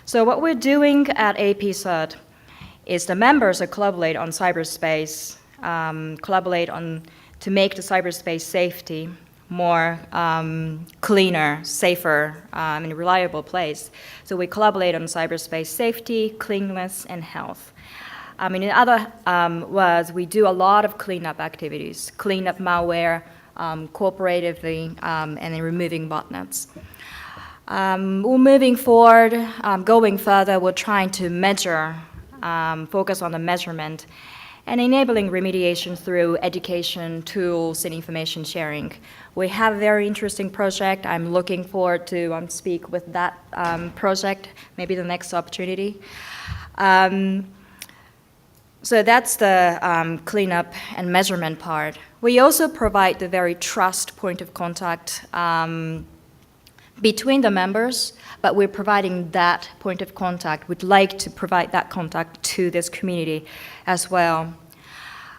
So what we're doing at APCERT is the members collaborate on cyberspace, collaborate on to make the cyberspace safety more cleaner, safer, and reliable place. So we collaborate on cyberspace safety, cleanliness, and health. In other words, we do a lot of cleanup activities, clean up malware cooperatively, and then removing botnets. We're moving forward, going further, we're trying to measure, focus on the measurement, and enabling remediation through education, tools, and information sharing. We have a very interesting project. I'm looking forward to speak with that project, maybe the next opportunity. So that's the cleanup and measurement part. We also provide the very trust point of contact between the members, but we're providing that point of contact. We'd like to provide that contact to this community as well.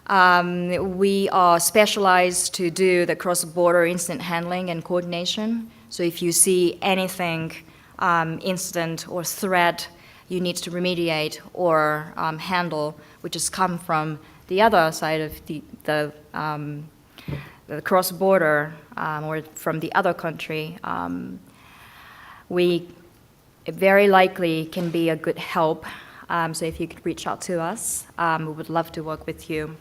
We are specialized to do the cross-border incident handling and coordination. So if you see anything, incident or threat, you need to remediate or handle, which has come from the other side of the cross-border or from the other country, we very likely can be a good help. So if you could reach out to us, we would love to work with you.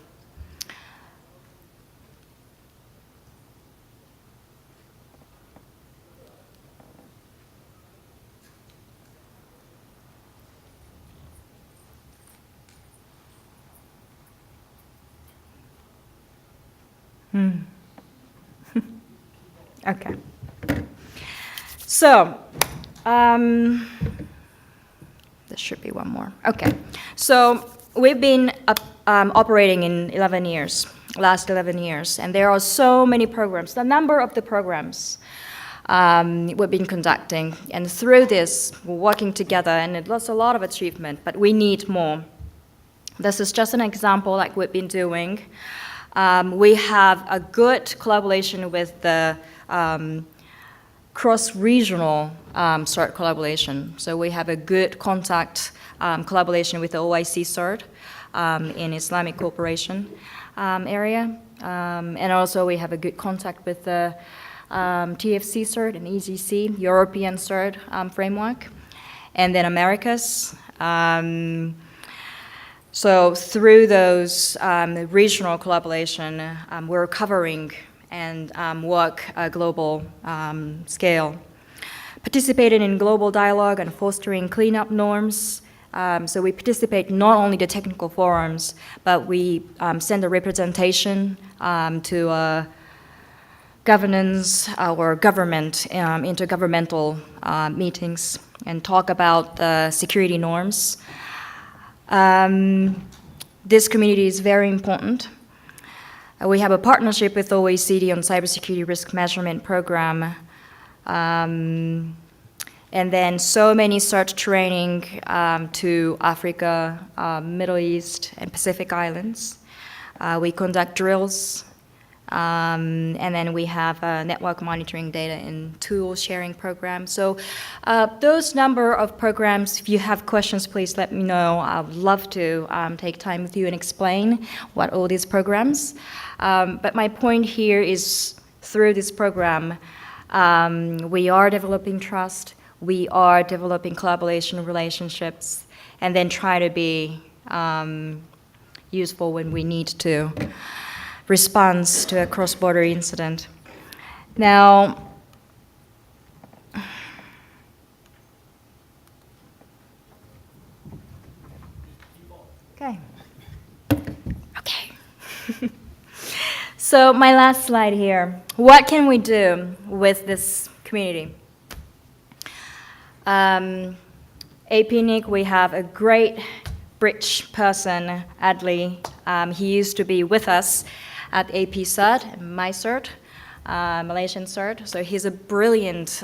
Okay. So, there should be one more. Okay. So, we've been operating in 11 years, last 11 years, and there are so many programs, the number of the programs we've been conducting, and through this, we're working together, and it's a lot of achievement, but we need more. This is just an example like we've been doing. We have a good collaboration with the cross-regional CERT collaboration. So we have a good contact collaboration with the OIC CERT in Islamic cooperation area. And also we have a good contact with the TFC CERT and EGC, European CERT framework, and then Americas. So through those regional collaboration, we're covering and work a global scale. Participating in global dialogue and fostering cleanup norms. So we participate not only the technical forums, but we send a representation to governance or government, intergovernmental meetings and talk about the security norms. This community is very important. We have a partnership with OECD on cybersecurity risk measurement program. And then so many CERT training to Africa, Middle East, and Pacific Islands. We conduct drills. And then we have network monitoring data and tool sharing programs. So those number of programs, if you have questions, please let me know. I would love to take time with you and explain what all these programs. But my point here is through this program, we are developing trust, we are developing collaboration relationships, and then try to be useful when we need to. Response to a cross-border incident. Now, okay. So my last slide here. What can we do with this community? APNIC, we have a great bridge person, Adley. He used to be with us at AP CERT, my CERT, Malaysian CERT. So he's a brilliant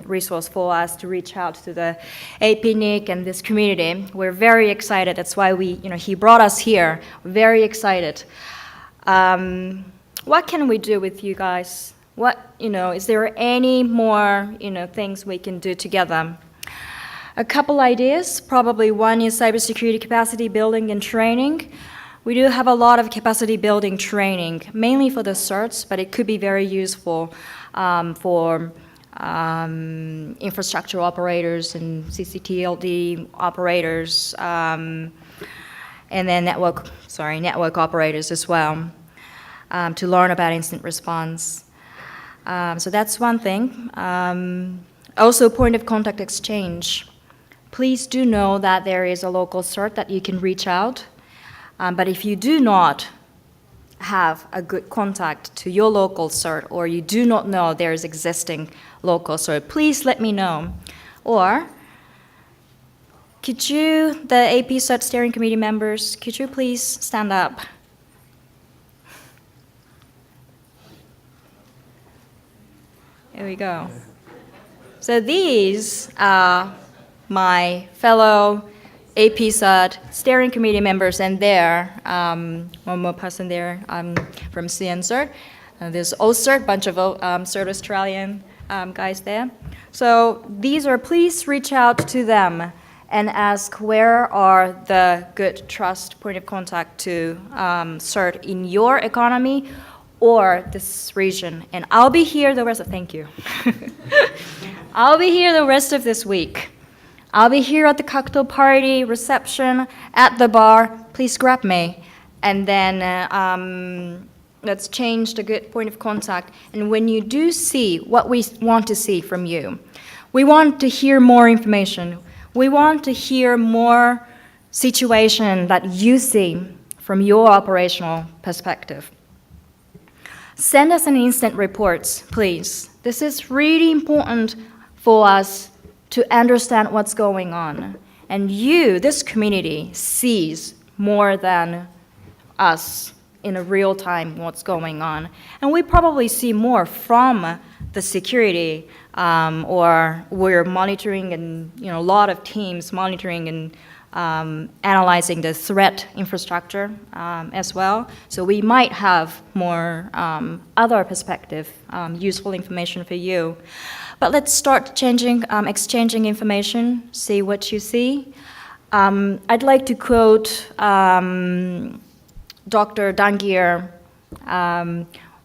resource for us to reach out to the APNIC and this community. We're very excited. That's why he brought us here. Very excited. What can we do with you guys? Is there any more, things we can do together? A couple ideas. Probably one is cybersecurity capacity building and training. We do have a lot of capacity building training, mainly for the CERTs, but it could be very useful for infrastructure operators and CCTLD operators, and then network operators as well, to learn about incident response. So that's one thing. Also, point of contact exchange. Please do know that there is a local CERT that you can reach out. But if you do not have a good contact to your local CERT, or you do not know there is existing local CERT, please let me know. Or could you, the AP CERT steering committee members, could you please stand up? Here we go. So these are my fellow AP CERT steering committee members, and there, one more person there from CN CERT. There's OCERT, bunch of CERT Australian guys there. So these are, please reach out to them and ask where are the good trust point of contact to CERT in your economy or this region. And I'll be here the rest of, thank you. I'll be here the rest of this week. I'll be here at the cocktail party, reception, at the bar. Please grab me. And then let's change the good point of contact. And when you do see what we want to see from you, we want to hear more information. We want to hear more situation that you see from your operational perspective. Send us an instant reports, please. This is really important for us to understand what's going on. And you, this community, sees more than us in a real time what's going on. And we probably see more from the security, or we're monitoring and, a lot of teams monitoring and analyzing the threat infrastructure as well. So we might have more other perspective, useful information for you. But let's start exchanging information, see what you see. I'd like to quote Dr. Dangier,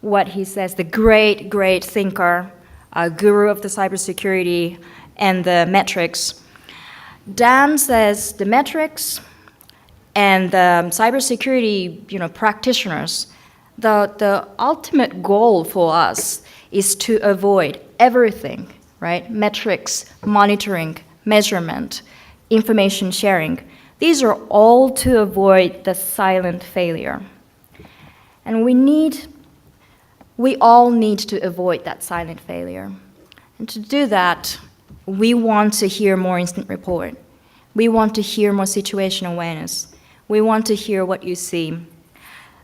what he says, the great, great thinker, guru of the cybersecurity and the metrics. Dan says the metrics and the cybersecurity practitioners, the ultimate goal for us is to avoid everything, right? Metrics, monitoring, measurement, information sharing. These are all to avoid the silent failure. And we all need to avoid that silent failure. And to do that, we want to hear more instant report. We want to hear more situation awareness. We want to hear what you see.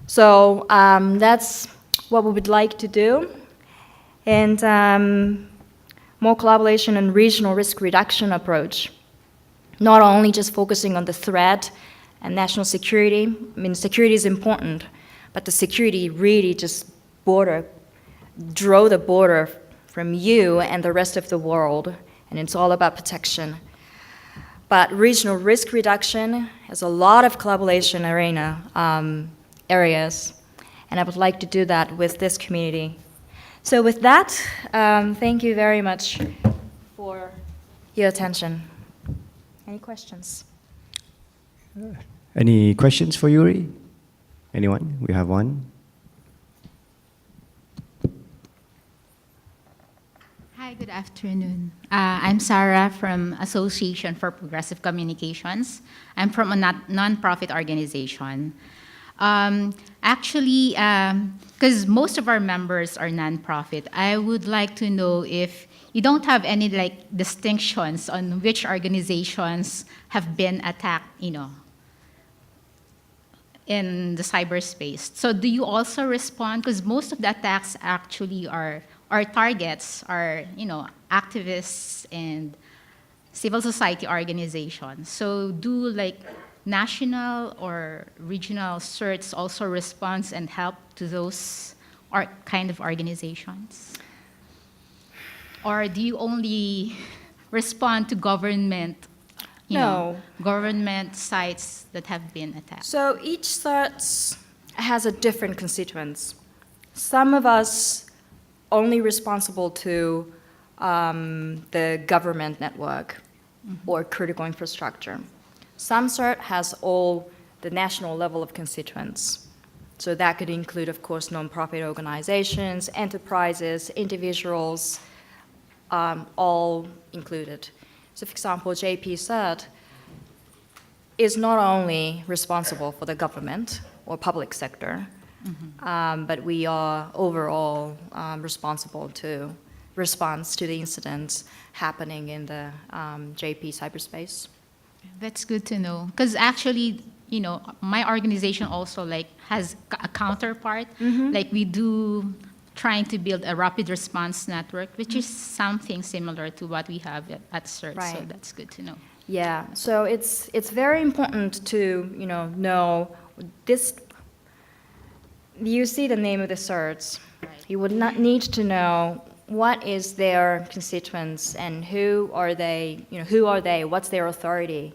So that's what we would like to do. And more collaboration and regional risk reduction approach. Not only just focusing on the threat and national security. I mean, security is important, but the security really just draw the border from you and the rest of the world, and it's all about protection. But regional risk reduction has a lot of collaboration areas, and I would like to do that with this community. So with that, thank you very much for your attention. Any questions? Any questions for Yuri? Anyone? We have one. Hi, good afternoon. I'm Sarah from Association for Progressive Communications. I'm from a non-profit organization. Actually, because most of our members are non-profit, I would like to know if you don't have any distinctions on which organizations have been attacked, in the cyberspace. So do you also respond? Because most of the attacks actually our targets are, activists and civil society organizations. So do national or regional CERTs also respond and help to those kind of organizations? Or do you only respond to government, government sites that have been attacked? So each CERT has a different constituents. Some of us only responsible to the government network or critical infrastructure. Some CERT has all the national level of constituents. So that could include, of course, non-profit organizations, enterprises, individuals, all included. So for example, JP CERT is not only responsible for the government or public sector, but we are overall responsible to response to the incidents happening in the JP cyberspace. That's good to know. Because actually, my organization also has a counterpart. We do trying to build a rapid response network, which is something similar to what we have at CERT. Right. So that's good to know. Yeah. So it's very important to know this. You see the name of the CERTs. Right. You would not need to know what is their constituents and who are they? Who are they? What's their authority?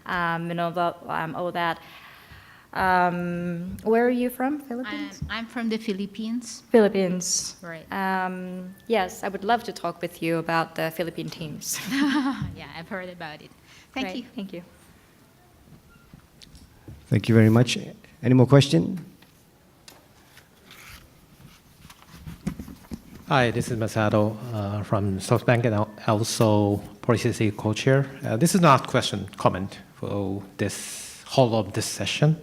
All that. Where are you from? Philippines? I'm from the Philippines. Philippines. Right. Yes, I would love to talk with you about the Philippine teams. Yeah, I've heard about it. Thank Great, you. Thank you. Thank you very much. Any more questions? Hi, this is Masato from SoftBank and also Policy co-chair. This is not question, comment for this whole of this session.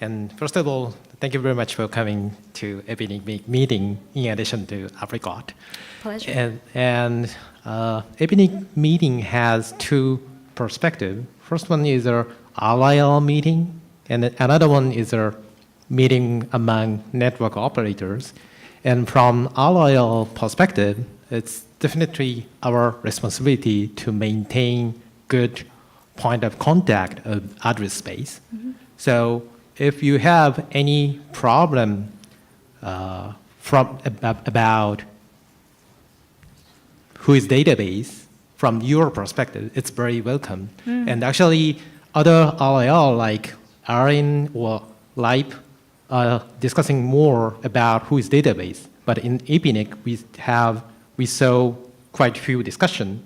And first of all, thank you very much for coming to APNIC meeting in addition to Apricot. Pleasure. And APNIC meeting has two perspectives. First one is a RIL meeting, and another one is a meeting among network operators. And from RIL perspective, it's definitely our responsibility to maintain good point of contact of address space. Mm-hmm. So if you have any problem about whose database, from your perspective, it's very welcome. Mm. And actually, other RIL like ARIN or LIPE are discussing more about whose database. But in APNIC, we saw quite a few discussion.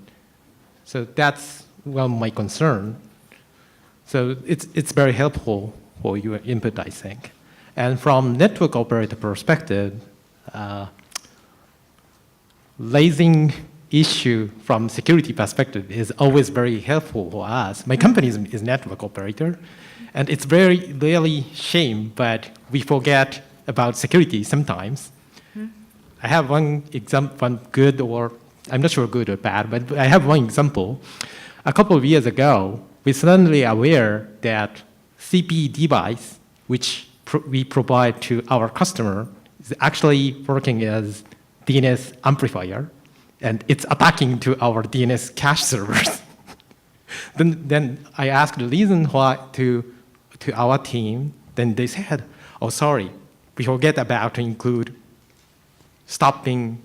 So that's my concern. So it's very helpful for your input, I think. And from network operator perspective, raising issue from security perspective is always very helpful for us. My company is network operator, and it's very rarely shame, but we forget about security sometimes. Mm-hmm. I have one example, one good or, I'm not sure good or bad, but I have one example. A couple of years ago, we suddenly aware that CP device, which we provide to our customer, is actually working as DNS amplifier, and it's attacking to our DNS cache servers. then I asked the reason why to our team. Then they said, "Oh, sorry, we forget about to include stopping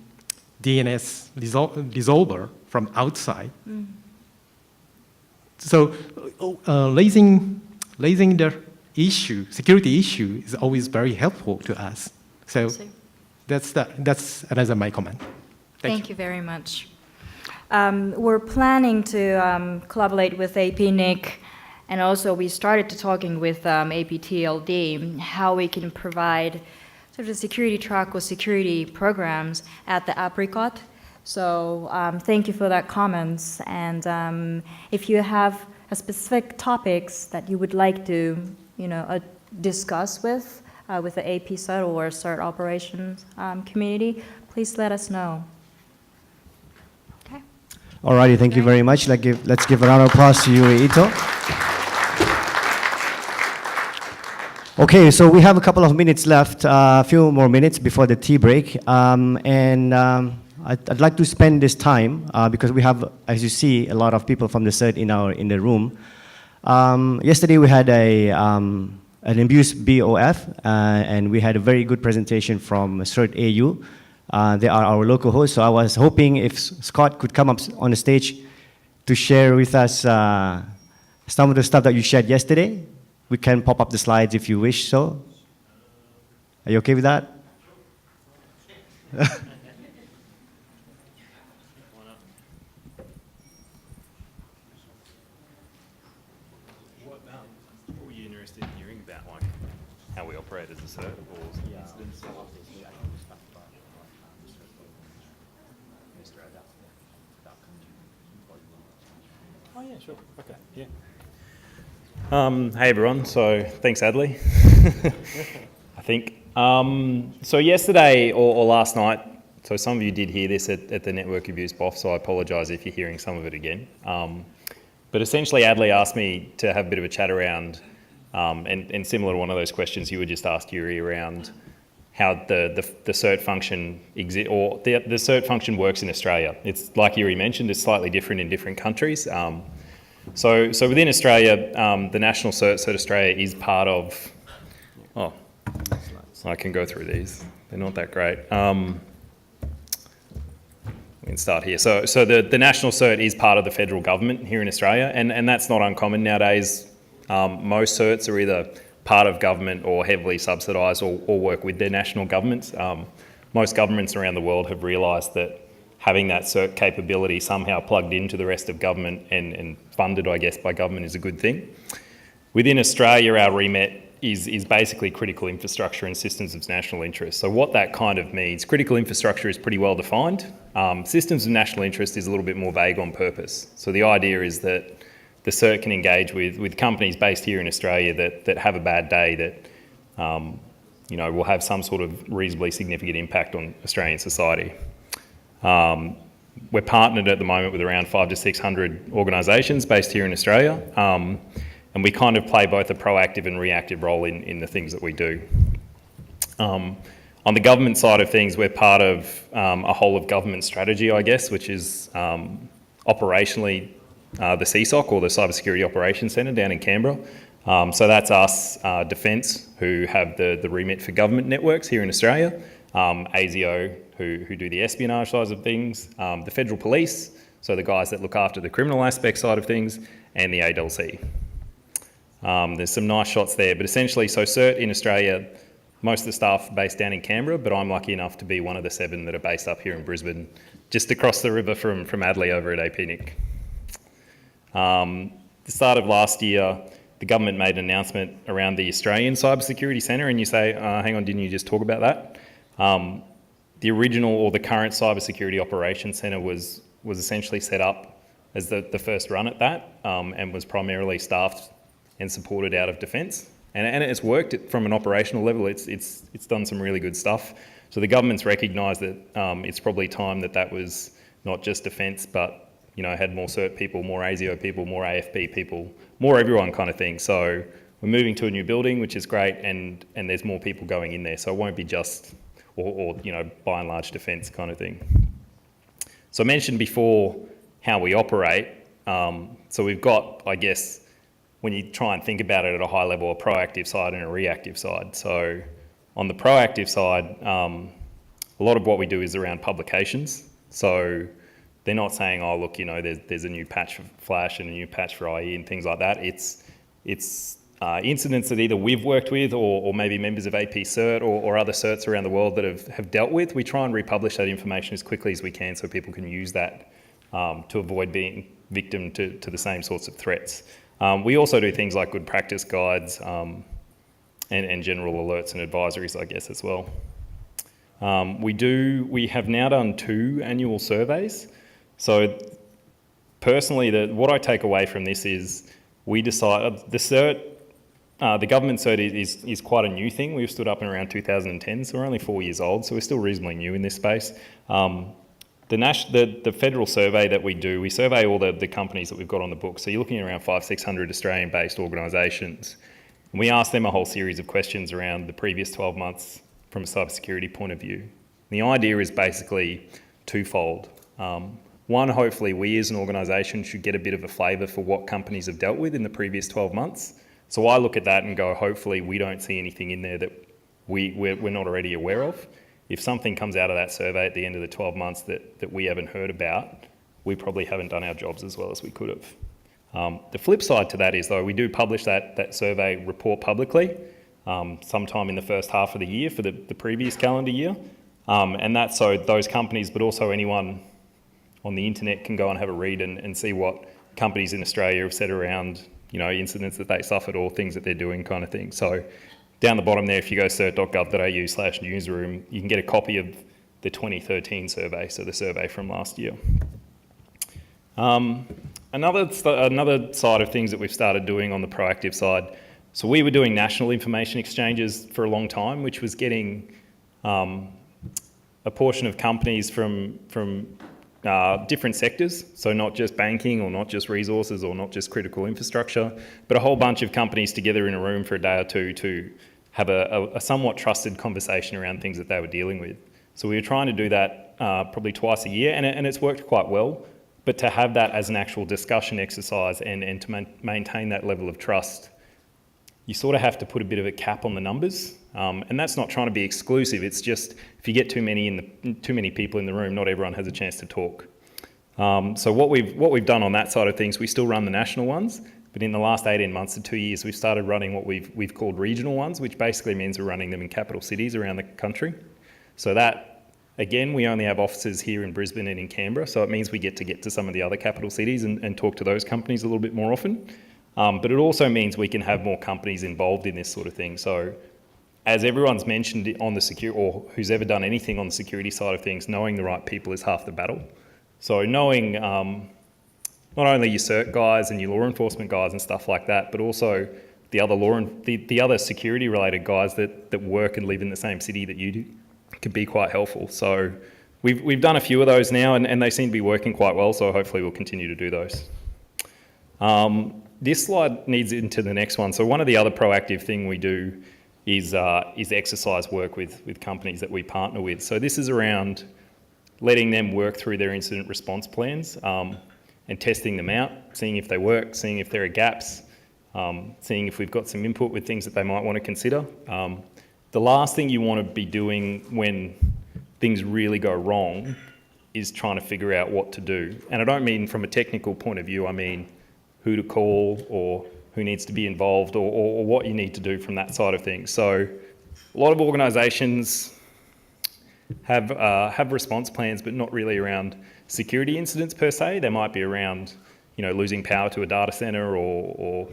DNS resolver from outside." Mm. So raising the issue, security issue, is always very helpful to us. So that's another my comment. Thank you very much. We're planning to collaborate with APNIC, and also we started to talking with APTLD, how we can provide sort of a security track with security programs at the Apricot. So thank you for that comments. And if you have a specific topics that you would like to, discuss with the AP CERT or CERT operations community, please let us know. Okay. All righty, thank you very much. Let's give a round of applause to Yuri Ito. Okay, so we have a couple of minutes left, a few more minutes before the tea break. I'd like to spend this time, because we have, as you see, a lot of people from the CERT in the room. Yesterday we had an Abuse BOF, and we had a very good presentation from CERT AU. They are our local hosts, so I was hoping if Scott could come up on the stage to share with us some of the stuff that you shared yesterday. We can pop up the slides if you wish so. Are you okay with that? What were you interested in hearing about, like how we operate as a CERT or incidents? Oh yeah, sure. Okay, yeah. Hey everyone, so thanks Adley. I think. So yesterday or last night, so some of you did hear this at the Network Abuse BOF, so I apologise if you're hearing some of it again. But essentially Adley asked me to have a bit of a chat around, and similar to one of those questions you were just asked Yuri around how the CERT function the CERT function works in Australia. It's like Yuri mentioned, it's slightly different in different countries. So within Australia, the National CERT Australia is part of, I can go through these, they're not that great. we can start here. So the national cert is part of the federal government here in Australia, and that's not uncommon nowadays. Most certs are either part of government or heavily subsidised or work with their national governments. Most governments around the world have realised that having that cert capability somehow plugged into the rest of government and funded, I guess, by government is a good thing. Within Australia, our remit is basically critical infrastructure and systems of national interest. So what that kind of means, critical infrastructure is pretty well defined. Systems of national interest is a little bit more vague on purpose. So the idea is that the cert can engage with companies based here in Australia that have a bad day that will have some sort of reasonably significant impact on Australian society. We're partnered at the moment with around 500 to 600 organisations based here in Australia. And we kind of play both a proactive and reactive role in the things that we do. On the government side of things, we're part of a whole of government strategy, I guess, which is operationally the CSOC, or the Cybersecurity Operations Centre down in Canberra. So that's us, Defence, who have the remit for government networks here in Australia, ASIO, who do the espionage side of things, the Federal Police, so the guys that look after the criminal aspect side of things, and the ADLC. There's some nice shots there, but essentially, so CERT in Australia, most of the staff based down in Canberra, but I'm lucky enough to be one of the 7 that are based up here in Brisbane, just across the river from Adelaide over at APNIC. The start of last year, the government made an announcement around the Australian Cybersecurity Centre, and you say, hang on, didn't you just talk about that? The original or the current Cybersecurity Operations Centre was essentially set up as the first run at that, and was primarily staffed and supported out of Defence. And it's worked from an operational level. It's done some really good stuff. So the government's recognised that it's probably time that was not just Defence, but had more CERT people, more ASIO people, more AFP people, more everyone kind of thing. So we're moving to a new building, which is great, and there's more people going in there. So it won't be just, or by and large Defence kind of thing. So I mentioned before how we operate. So we've got, I guess, when you try and think about it at a high level, a proactive side and a reactive side. So on the proactive side, a lot of what we do is around publications. So they're not saying, oh, look, there's a new patch for Flash and a new patch for IE and things like that. It's incidents that either we've worked with or maybe members of AP CERT or other CERTs around the world that have dealt with. We try and republish that information as quickly as we can so people can use that to avoid being victim to the same sorts of threats. We also do things like good practice guides and general alerts and advisories, I guess, as well. We have now done 2 annual surveys. So personally, what I take away from this is we decided the CERT, the government CERT is quite a new thing. We've stood up in around 2010, so we're only 4 years old, so we're still reasonably new in this space. The federal survey that we do, we survey all the companies that we've got on the book. So you're looking at around 500-600 Australian-based organisations. And we ask them a whole series of questions around the previous 12 months from a cybersecurity point of view. The idea is basically twofold. One, hopefully we as an organisation should get a bit of a flavour for what companies have dealt with in the previous 12 months. So I look at that and go, hopefully we don't see anything in there that we're not already aware of. If something comes out of that survey at the end of the 12 months that we haven't heard about, we probably haven't done our jobs as well as we could have. The flip side to that is, though, we do publish that survey report publicly sometime in the first half of the year for the previous calendar year. And that's so those companies, but also anyone on the internet can go and have a read and see what companies in Australia have said around, incidents that they suffered or things that they're doing kind of thing. So down the bottom there, if you go cert.gov.au/newsroom, you can get a copy of the 2013 survey, so the survey from last year. Another side of things that we've started doing on the proactive side, so we were doing national information exchanges for a long time, which was getting a portion of companies from different sectors, so not just banking or not just resources or not just critical infrastructure, but a whole bunch of companies together in a room for a day or two to have a somewhat trusted conversation around things that they were dealing with. So we were trying to do that probably twice a year, and it's worked quite well, but to have that as an actual discussion exercise and to maintain that level of trust you sort of have to put a bit of a cap on the numbers. And that's not trying to be exclusive. It's just if you get too many people in the room, not everyone has a chance to talk. So what we've done on that side of things, we still run the national ones, but in the last 18 months to 2 years, we've started running what we've called regional ones, which basically means we're running them in capital cities around the country. So that, again, we only have offices here in Brisbane and in Canberra, so it means we get to some of the other capital cities and talk to those companies a little bit more often. But it also means we can have more companies involved in this sort of thing. So as everyone's mentioned on the security, or who's ever done anything on the security side of things, knowing the right people is half the battle. So knowing not only your CERT guys and your law enforcement guys and stuff like that, but also the other security related guys that work and live in the same city that you do can be quite helpful. So we've done a few of those now and they seem to be working quite well, so hopefully we'll continue to do those. This slide needs into the next one. So one of the other proactive thing we do is exercise work with companies that we partner with. So this is around letting them work through their incident response plans and testing them out, seeing if they work, seeing if there are gaps, seeing if we've got some input with things that they might want to consider. The last thing you want to be doing when things really go wrong is trying to figure out what to do. And I don't mean from a technical point of view, I mean who to call or who needs to be involved or what you need to do from that side of things. So a lot of organisations have response plans, but not really around security incidents per se. They might be around, losing power to a data centre or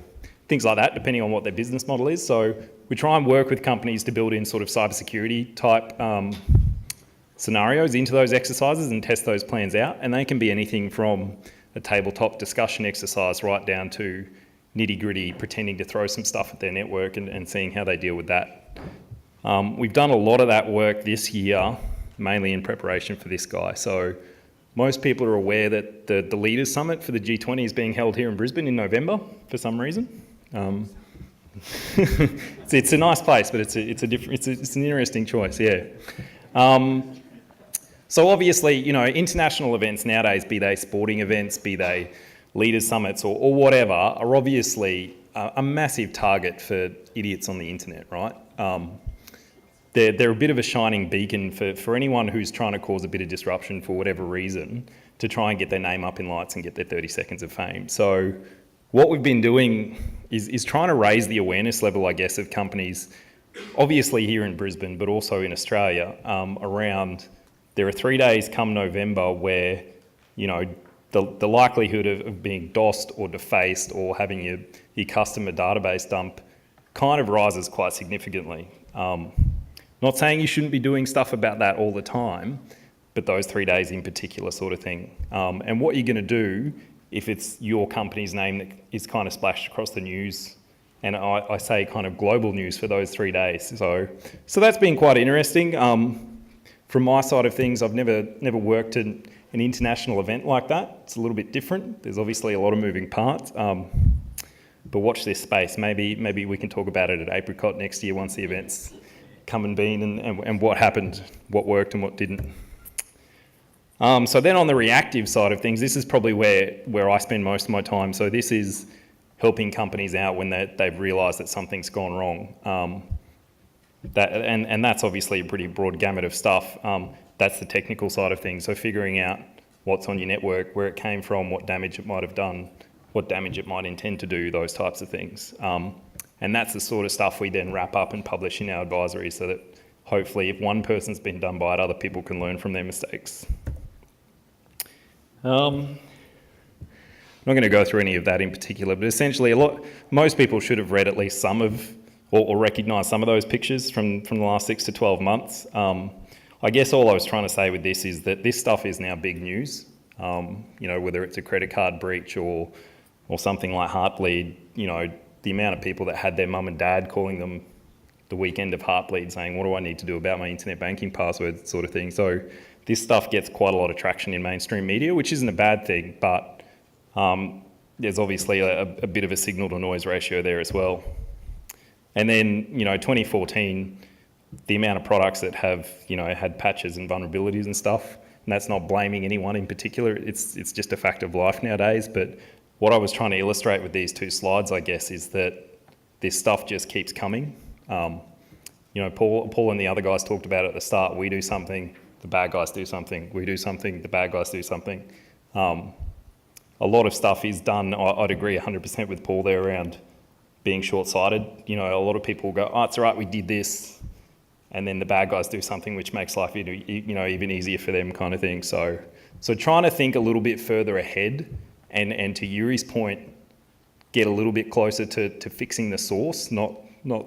things like that, depending on what their business model is. So we try and work with companies to build in sort of cybersecurity type scenarios into those exercises and test those plans out. And they can be anything from a tabletop discussion exercise right down to nitty-gritty pretending to throw some stuff at their network and seeing how they deal with that. We've done a lot of that work this year, mainly in preparation for this guy. So most people are aware that the Leaders Summit for the G20 is being held here in Brisbane in November for some reason. It's a nice place, but it's an interesting choice, yeah. So obviously, international events nowadays, be they sporting events, be they Leaders Summits or whatever, are obviously a massive target for idiots on the internet, right? They're a bit of a shining beacon for anyone who's trying to cause a bit of disruption for whatever reason to try and get their name up in lights and get their 30 seconds of fame. So what we've been doing is trying to raise the awareness level, I guess, of companies, obviously here in Brisbane, but also in Australia, around there are 3 days come November where, the likelihood of being DOSed or defaced or having your customer database dump kind of rises quite significantly. Not saying you shouldn't be doing stuff about that all the time, but those 3 days in particular sort of thing. And what you're going to do if it's your company's name that is kind of splashed across the news, and I say kind of global news for those 3 days. So that's been quite interesting. From my side of things, I've never worked in an international event like that. It's a little bit different. There's obviously a lot of moving parts. But watch this space. Maybe we can talk about it at APNIC next year once the event's come and been and what happened, what worked and what didn't. So then on the reactive side of things, this is probably where I spend most of my time. So this is helping companies out when they've realised that something's gone wrong. And that's obviously a pretty broad gamut of stuff. That's the technical side of things. So figuring out what's on your network, where it came from, what damage it might have done, what damage it might intend to do, those types of things. And that's the sort of stuff we then wrap up and publish in our advisory so that hopefully if one person's been done by it, other people can learn from their mistakes. I'm not going to go through any of that in particular, but essentially most people should have read at least some of or recognise some of those pictures from the last 6 to 12 months. I guess all I was trying to say with this is that this stuff is now big news. Whether it's a credit card breach or something like Heartbleed, the amount of people that had their mum and dad calling them the weekend of Heartbleed saying, what do I need to do about my internet banking password sort of thing. So this stuff gets quite a lot of traction in mainstream media, which isn't a bad thing, but there's obviously a bit of a signal to noise ratio there as well. And then, 2014, the amount of products that have, had patches and vulnerabilities and stuff, and that's not blaming anyone in particular, it's just a fact of life nowadays. But what I was trying to illustrate with these two slides, I guess, is that this stuff just keeps coming. You know, Paul and the other guys talked about it at the start. We do something, the bad guys do something. We do something, the bad guys do something. A lot of stuff is done, I'd agree 100% with Paul there around being short-sighted. You know, a lot of people go, oh, it's all right, we did this. And then the bad guys do something which makes life, you know, even easier for them kind of thing. So trying to think a little bit further ahead and to Yuri's point, get a little bit closer to fixing the source, not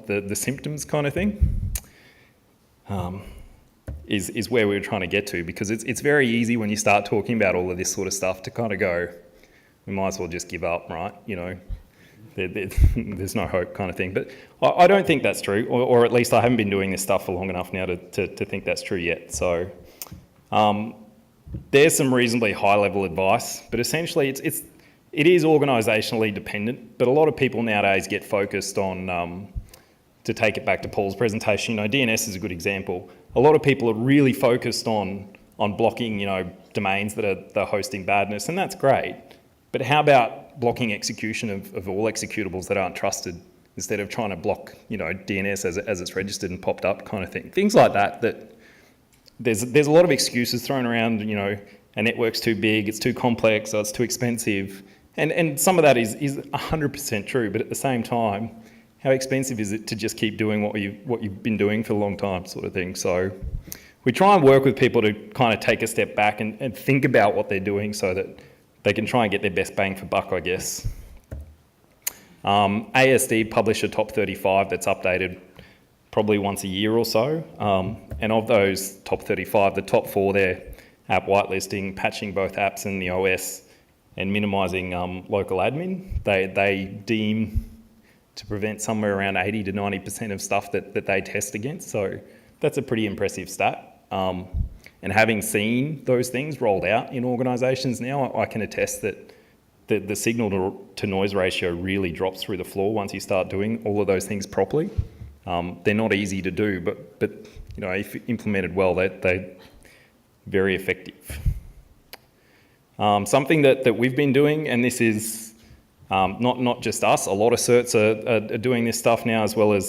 the symptoms kind of thing, is where we were trying to get to, because it's very easy when you start talking about all of this sort of stuff to kind of go, we might as well just give up, right? You know, there's no hope kind of thing. But I don't think that's true, or at least I haven't been doing this stuff for long enough now to think that's true yet. So there's some reasonably high-level advice, but essentially it is organisationally dependent, but a lot of people nowadays get focused on, to take it back to Paul's presentation, you know, DNS is a good example. A lot of people are really focused on blocking, you know, domains that are hosting badness, and that's great. But how about blocking execution of all executables that aren't trusted, instead of trying to block, you know, DNS as it's registered and popped up kind of thing. Things like that there's a lot of excuses thrown around, you know, a network's too big, it's too complex, or it's too expensive. And some of that is 100% true, but at the same time, how expensive is it to just keep doing what you've been doing for a long time, sort of thing. So we try and work with people to kind of take a step back and think about what they're doing so that they can try and get their best bang for buck, I guess. ASD publish a top 35 that's updated probably once a year or so. And of those top 35, the top 4 there, app whitelisting, patching both apps and the OS, and minimising local admin. They deem to prevent somewhere around 80 to 90% of stuff that they test against. So that's a pretty impressive stat. And having seen those things rolled out in organisations now, I can attest that the signal to noise ratio really drops through the floor once you start doing all of those things properly. They're not easy to do, but you know, if implemented well, they're very effective. Something that we've been doing, and this is not just us, a lot of certs are doing this stuff now, as well as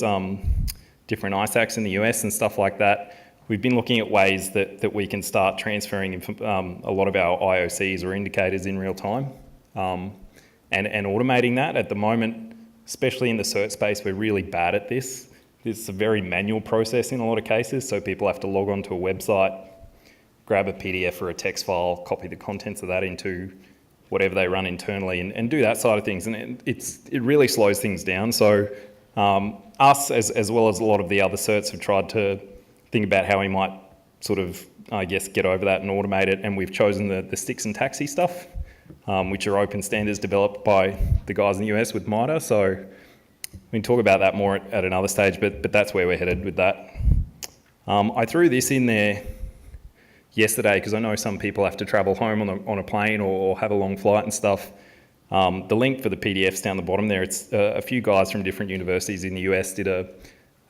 different ISACs in the US and stuff like that. We've been looking at ways that we can start transferring a lot of our IOCs or indicators in real time and automating that. At the moment, especially in the cert space, we're really bad at this. It's a very manual process in a lot of cases, so people have to log onto a website, grab a PDF or a text file, copy the contents of that into whatever they run internally and do that side of things. And it really slows things down. So us, as well as a lot of the other certs, have tried to think about how we might sort of, I guess, get over that and automate it. And we've chosen the sticks and taxi stuff, which are open standards developed by the guys in the US with MITRE. So we can talk about that more at another stage, but that's where we're headed with that. I threw this in there yesterday because I know some people have to travel home on a plane or have a long flight and stuff. The link for the PDF's down the bottom there. It's a few guys from different universities in the US did a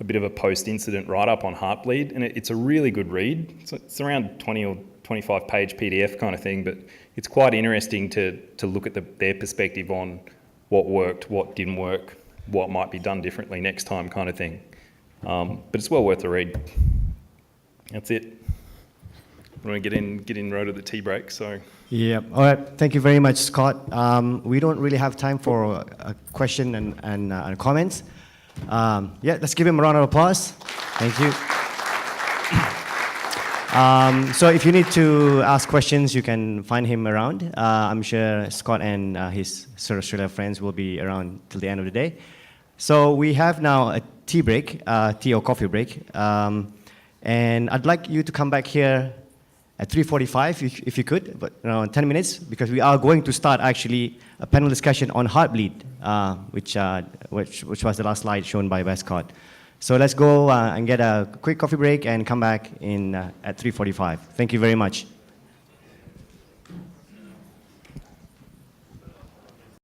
bit of a post-incident write-up on Heartbleed, and it's a really good read. It's around 20 or 25 page PDF kind of thing, but it's quite interesting to look at their perspective on what worked, what didn't work, what might be done differently next time kind of thing. But it's well worth a read. That's it. I want to get in row to the tea break, so. Yeah, all right, thank you very much, Scott. We don't really have time for a question and comments. Yeah, let's give him a round of applause. Thank you. So if you need to ask questions, you can find him around. I'm sure Scott and his Sir Australia friends will be around till the end of the day. So we have now a tea break, tea or coffee break. And I'd like you to come back here at 3:45, if you could, but around 10 minutes, because we are going to start actually a panel discussion on Heartbleed, which was the last slide shown by Scott. So let's go and get a quick coffee break and come back in at 3:45. Thank you very much.